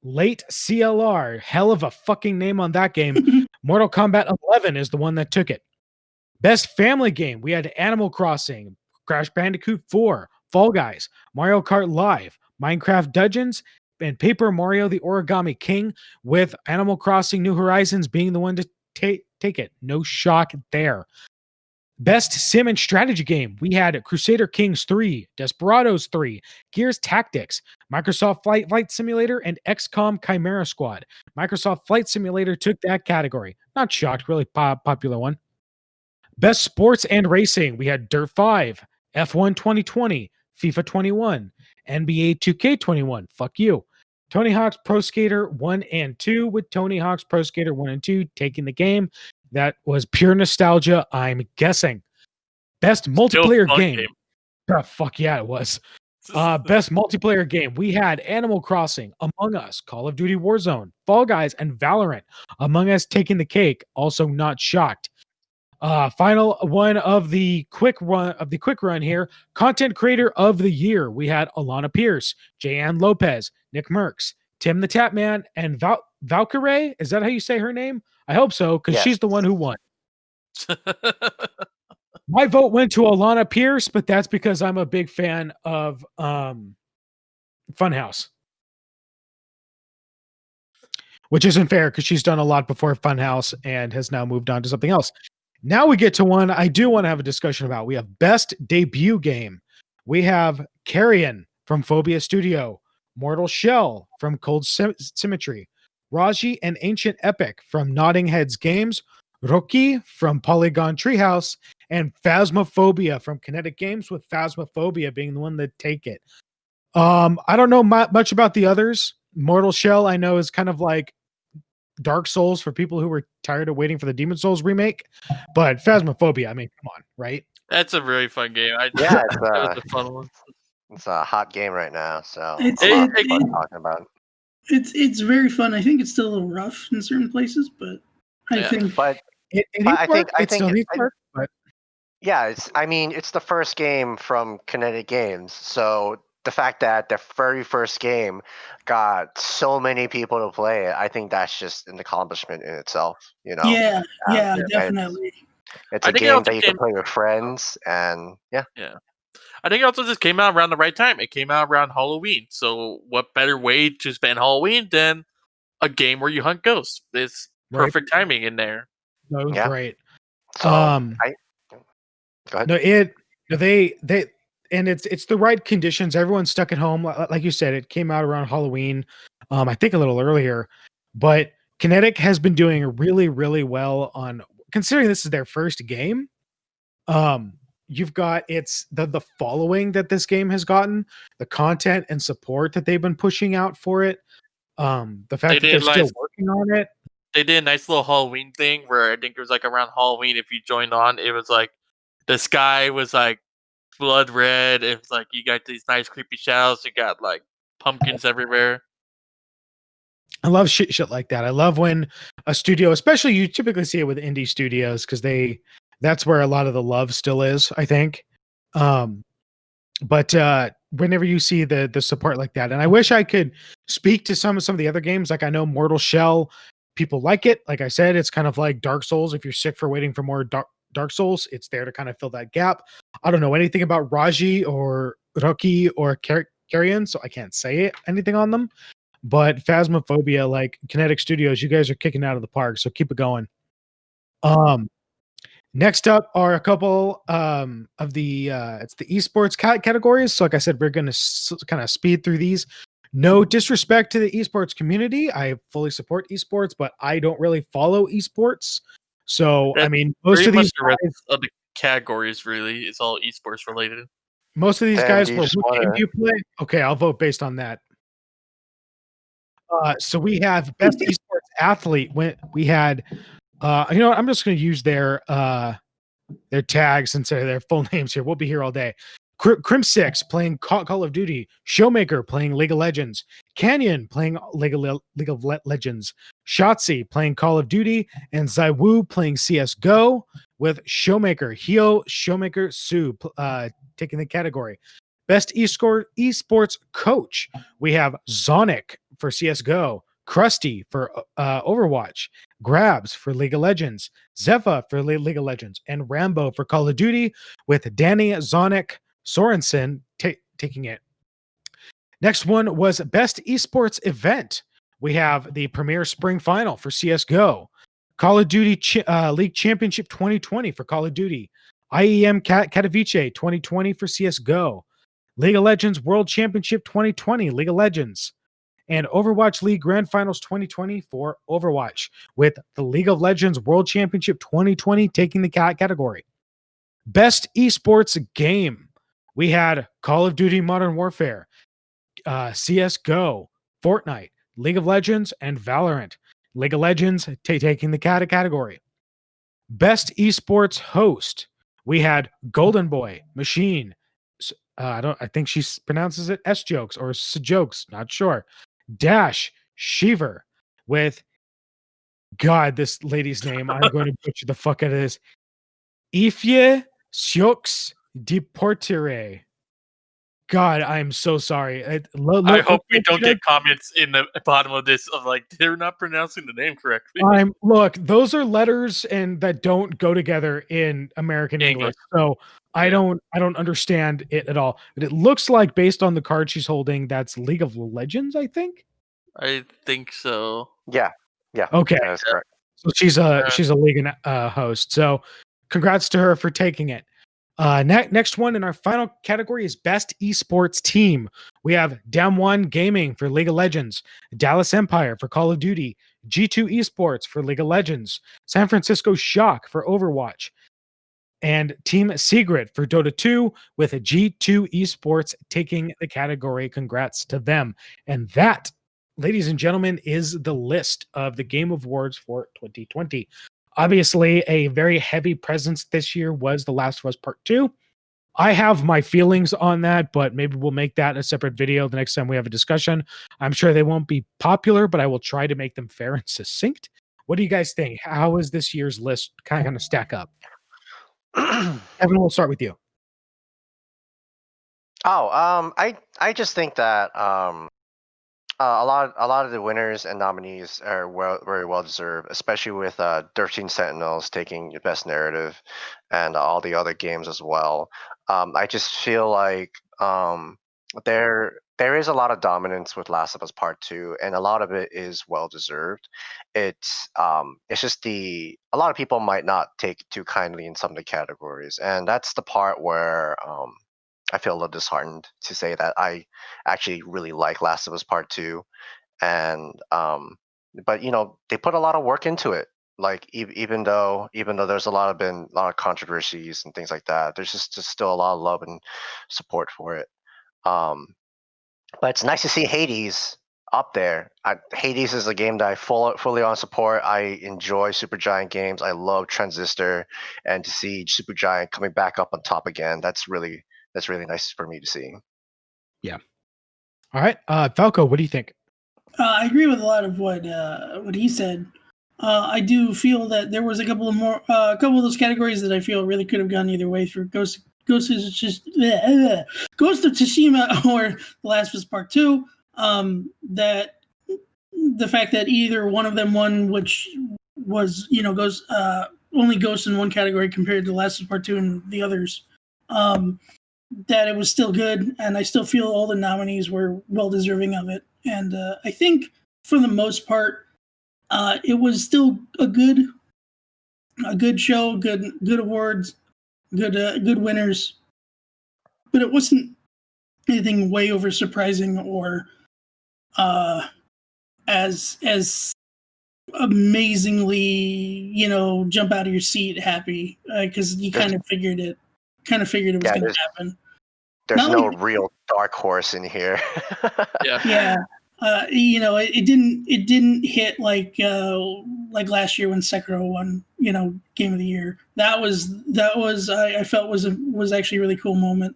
Late CLR, hell of a fucking name on that game. Mortal Kombat 11 is the one that took it. Best Family Game, we had Animal Crossing, Crash Bandicoot 4, Fall Guys, Mario Kart Live, Minecraft Dungeons, and Paper Mario the Origami King, with Animal Crossing New Horizons being the one to take it. No shock there. Best Sim and Strategy Game, we had Crusader Kings 3, Desperados 3, Gears Tactics, Microsoft Flight Simulator, and XCOM Chimera Squad. Microsoft Flight Simulator took that category. Not shocked, really popular one. Best Sports and Racing, we had Dirt 5, F1 2020, FIFA 21, NBA 2K21, fuck you. Tony Hawk's Pro Skater 1 and 2, with Tony Hawk's Pro Skater 1 and 2 taking the game. That was pure nostalgia, I'm guessing. Best multiplayer game. Oh, fuck yeah, it was. Best multiplayer game. We had Animal Crossing, Among Us, Call of Duty Warzone, Fall Guys, and Valorant. Among Us taking the cake. Also not shocked. Final one of the quick run here. Content Creator of the Year. We had Alana Pierce, Jayanne Lopez, Nick Merckx, Tim the Tapman, and Valkyrie. Is that how you say her name? I hope so, because she's the one who won. My vote went to Alana Pierce, but that's because I'm a big fan of Funhouse. Which isn't fair, because she's done a lot before Funhouse and has now moved on to something else. Now we get to one I do want to have a discussion about. We have Best Debut Game. We have Carrion from Phobia Studio, Mortal Shell from Cold Symmetry, Raji and Ancient Epic from Nodding Heads Games, Roki from Polygon Treehouse, and Phasmophobia from Kinetic Games, with Phasmophobia being the one that take it. I don't know much about the others. Mortal Shell, I know, is kind of like Dark Souls for people who were tired of waiting for the Demon Souls remake, but Phasmophobia, I mean, come on, right? That's a really fun game. Yeah, that was a fun one. It's a hot game right now, so It's a lot of people are talking about it. It's very fun. I think it's still a little rough in certain places, but I think. But yeah, it's the first game from Kinetic Games, so the fact that the very first game got so many people to play it, I think that's just an accomplishment in itself. You know? Yeah, definitely. It's a game that you can play with friends, and yeah. I think it also just came out around the right time. It came out around Halloween, so what better way to spend Halloween than a game where you hunt ghosts? It's perfect timing in there. No, it was great. So, go ahead. No, and it's the right conditions. Everyone's stuck at home. Like you said, it came out around Halloween. I think a little earlier, but Kinetic has been doing really, really well on, considering this is their first game. You've got the following that this game has gotten, the content and support that they've been pushing out for it. The fact that they're still working on it. They did a nice little Halloween thing where I think it was like around Halloween. If you joined on, it was like the sky was like blood red. It was like you got these nice creepy shadows. You got like pumpkins everywhere. I love shit like that. I love when a studio, especially you typically see it with indie studios, because that's where a lot of the love still is, I think. But whenever you see the support like that, and I wish I could speak to some of the other games. Like I know Mortal Shell, people like it. Like I said, it's kind of like Dark Souls. If you're sick for waiting for more Dark Souls, it's there to kind of fill that gap. I don't know anything about Raji or Roki or Carrion, so I can't say anything on them. but Phasmophobia, like Kinetic Studios, you guys are kicking out of the park, so keep it going. Next up are a couple of the it's the esports categories. So like I said, we're going to kind of speed through these. No disrespect to the esports community. I fully support esports, but I don't really follow esports. So That's I mean, most Pretty of much these the rest guys, of the categories really is all esports related. most of these Damn, guys do you were, just what game wanna- do you play? Okay, I'll vote based on that. So we have best esports athlete. When we had, you know what? I'm just going to use their tags and say their full names here. We'll be here all day. Crim6 playing Call of Duty, Showmaker playing League of Legends, Canyon playing League of Legends, Shotzi playing Call of Duty, and Zaiwu playing CS:GO, with Showmaker, Hio, Showmaker, Sue taking the category. Best esports coach, we have Zonic for CS:GO, Krusty for Overwatch, Grabs for League of Legends, Zepha for League of Legends, and Rambo for Call of Duty, with Danny Zonic Sorensen taking it. Next one was Best Esports Event. We have the Premier Spring Final for CS:GO, Call of Duty League Championship 2020 for Call of Duty, IEM Katowice 2020 for CS:GO, League of Legends World Championship 2020 League of Legends, and Overwatch League Grand Finals 2020 for Overwatch, with the League of Legends World Championship 2020 taking the category. Best esports game. We had Call of Duty Modern Warfare, CS:GO, Fortnite, League of Legends, and Valorant. League of Legends taking the category. Best esports host. We had Golden Boy, Machine. I think she pronounces it S jokes or S jokes, not sure. Dash, Shiver, with God, this lady's name. I'm going to butcher the fuck out of this. Ifye Sioux Deportere. God, I'm so sorry. I hope we don't get comments in the bottom of this of like they're not pronouncing the name correctly. Look, those are letters and that don't go together in American English. So I don't understand it at all. But it looks like, based on the card she's holding, that's League of Legends, I think. I think so. Yeah. Okay. That is correct. So she's a league host. So congrats to her for taking it. Next one in our final category is Best Esports Team. We have Dam1 Gaming for League of Legends, Dallas Empire for Call of Duty, G2 Esports for League of Legends, San Francisco Shock for Overwatch, and Team Secret for Dota 2, with a G2 Esports taking the category. Congrats to them. And that, ladies and gentlemen, is the list of the Game Awards for 2020. Obviously, a very heavy presence this year was The Last of Us Part 2. I have my feelings on that, but maybe we'll make that a separate video the next time we have a discussion. I'm sure they won't be popular, but I will try to make them fair and succinct. What do you guys think? How is this year's list kind of stack up? Evan, we'll start with you. I just think that a lot of the winners and nominees are very well deserved, especially with 13 Sentinels taking Best Narrative and all the other games as well. I just feel like there is a lot of dominance with Last of Us Part 2, and a lot of it is well deserved. It's just a lot of people might not take too kindly in some of the categories, and that's the part where I feel a little disheartened to say that I actually really like Last of Us Part 2, and but they put a lot of work into it. Like even though there's been a lot of controversies and things like that, there's just still a lot of love and support for it. But it's nice to see Hades up there. Hades is a game that I fully on support. I enjoy Supergiant games. I love Transistor, and to see Supergiant coming back up on top again, that's really nice for me to see. Yeah. All right, Falco, what do you think? I agree with a lot of what he said. I do feel that there was a couple of those categories that I feel really could have gone either way through Ghost of Tsushima or The Last of Us Part 2. That the fact that either one of them won, which was only Ghost in one category compared to The Last of Us Part 2 and the others. that it was still good, and I still feel all the nominees were well deserving of it. And I think for the most part, it was still a good show, good awards, good winners, but it wasn't anything way over surprising or as amazingly, jump out of your seat happy, because you kind of figured it was going to happen. There's no real dark horse in here. Yeah. It didn't hit like last year when Sekiro won, Game of the Year. That was I felt was actually a really cool moment.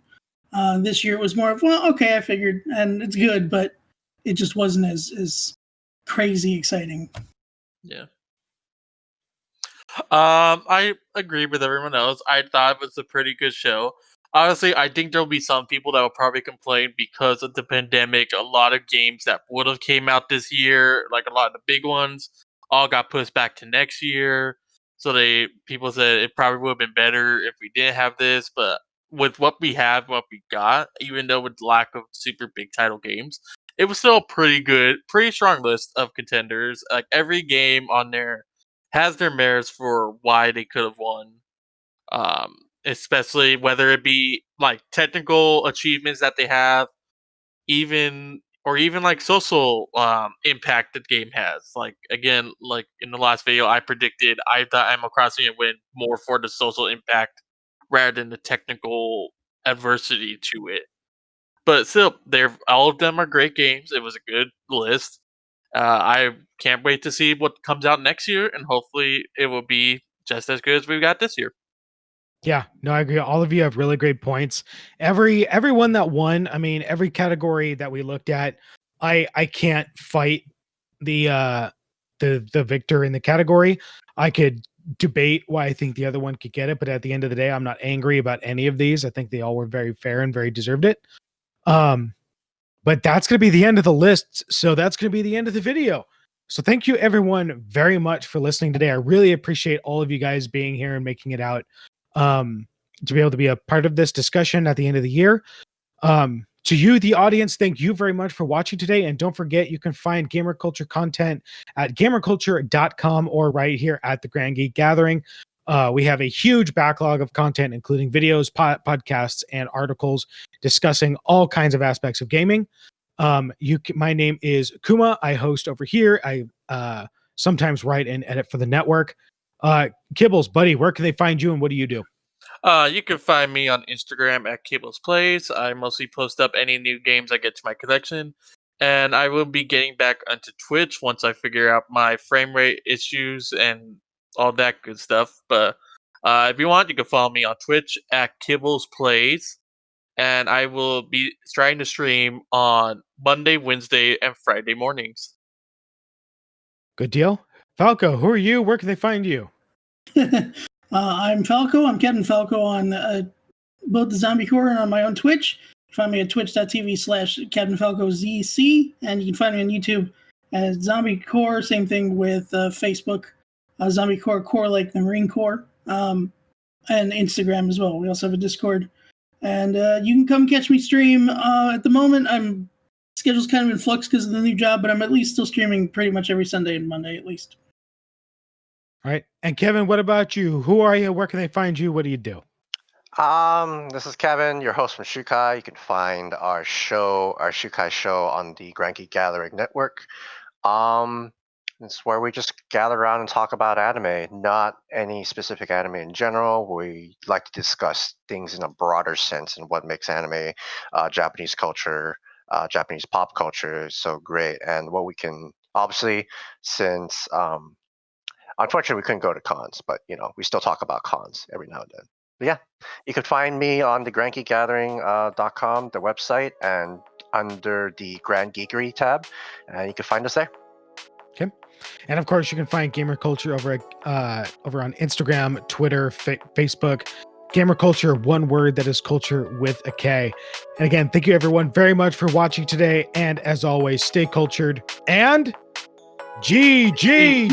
This year it was more of, well, okay, I figured, and it's good, but it just wasn't as crazy exciting. Yeah. I agree with everyone else. I thought it was a pretty good show. Honestly, I think there'll be some people that will probably complain because of the pandemic. A lot of games that would have came out this year, like a lot of the big ones, all got pushed back to next year. So people said it probably would have been better if we didn't have this. But with what we have, what we got, even though with lack of super big title games, it was still a pretty strong list of contenders. Like every game on there has their merits for why they could have won. Especially whether it be like technical achievements that they have, even like social impact the game has. Like again, like in the last video, I thought Animal Crossing would win more for the social impact rather than the technical adversity to it. But still, all of them are great games. It was a good list. I can't wait to see what comes out next year, and hopefully it will be just as good as we've got this year. Yeah, no, I agree. All of you have really great points. Everyone that won, I mean, every category that we looked at, I can't fight the victor in the category. I could debate why I think the other one could get it, but at the end of the day, I'm not angry about any of these. I think they all were very fair and very deserved it. But that's going to be the end of the list. So that's going to be the end of the video. So thank you everyone very much for listening today. I really appreciate all of you guys being here and making it out to be able to be a part of this discussion at the end of the year. To you, the audience, thank you very much for watching today. And don't forget, you can find gamer culture content at gamerculture.com or right here at the Grand Geek Gathering. We have a huge backlog of content, including videos, podcasts, and articles discussing all kinds of aspects of gaming. My name is Kuma. I host over here. I sometimes write and edit for the network. Kibbles, buddy, where can they find you and what do you do? You can find me on Instagram at Kibbles Plays. I mostly post up any new games I get to my collection. And I will be getting back onto Twitch once I figure out my frame rate issues and all that good stuff. But if you want, you can follow me on Twitch at Kibbles Plays. And I will be trying to stream on Monday, Wednesday, and Friday mornings. Good deal. Falco, who are you? Where can they find you? I'm Falco. I'm Captain Falco on both the ZombieCorps and on my own Twitch. You can find me at twitch.tv/CaptainFalcoZC, and you can find me on YouTube as ZombieCorps. Same thing with Facebook, ZombieCorps, Corps like the Marine Corps, and Instagram as well. We also have a Discord. And you can come catch me stream. At the moment, schedule's kind of in flux because of the new job, but I'm at least still streaming pretty much every Sunday and Monday at least. All right. And Kevin, what about you? Who are you? Where can they find you? What do you do? This is Kevin, your host from ShuKai. You can find our ShuKai show on the Grand Geek Gathering Network. It's where we just gather around and talk about anime, not any specific anime in general. We like to discuss things in a broader sense and what makes anime, Japanese culture, Japanese pop culture so great, and what we can, obviously, since unfortunately we couldn't go to cons, but we still talk about cons every now and then. But yeah, you can find me on the grandgeekgathering.com, the website, and under the Grand Geekery tab, and you can find us there. Okay. And of course, you can find Gamer Culture over on Instagram, Twitter, Facebook. Gamer Culture, one word, that is culture with a K. And again, thank you everyone very much for watching today. And as always, stay cultured and GGG.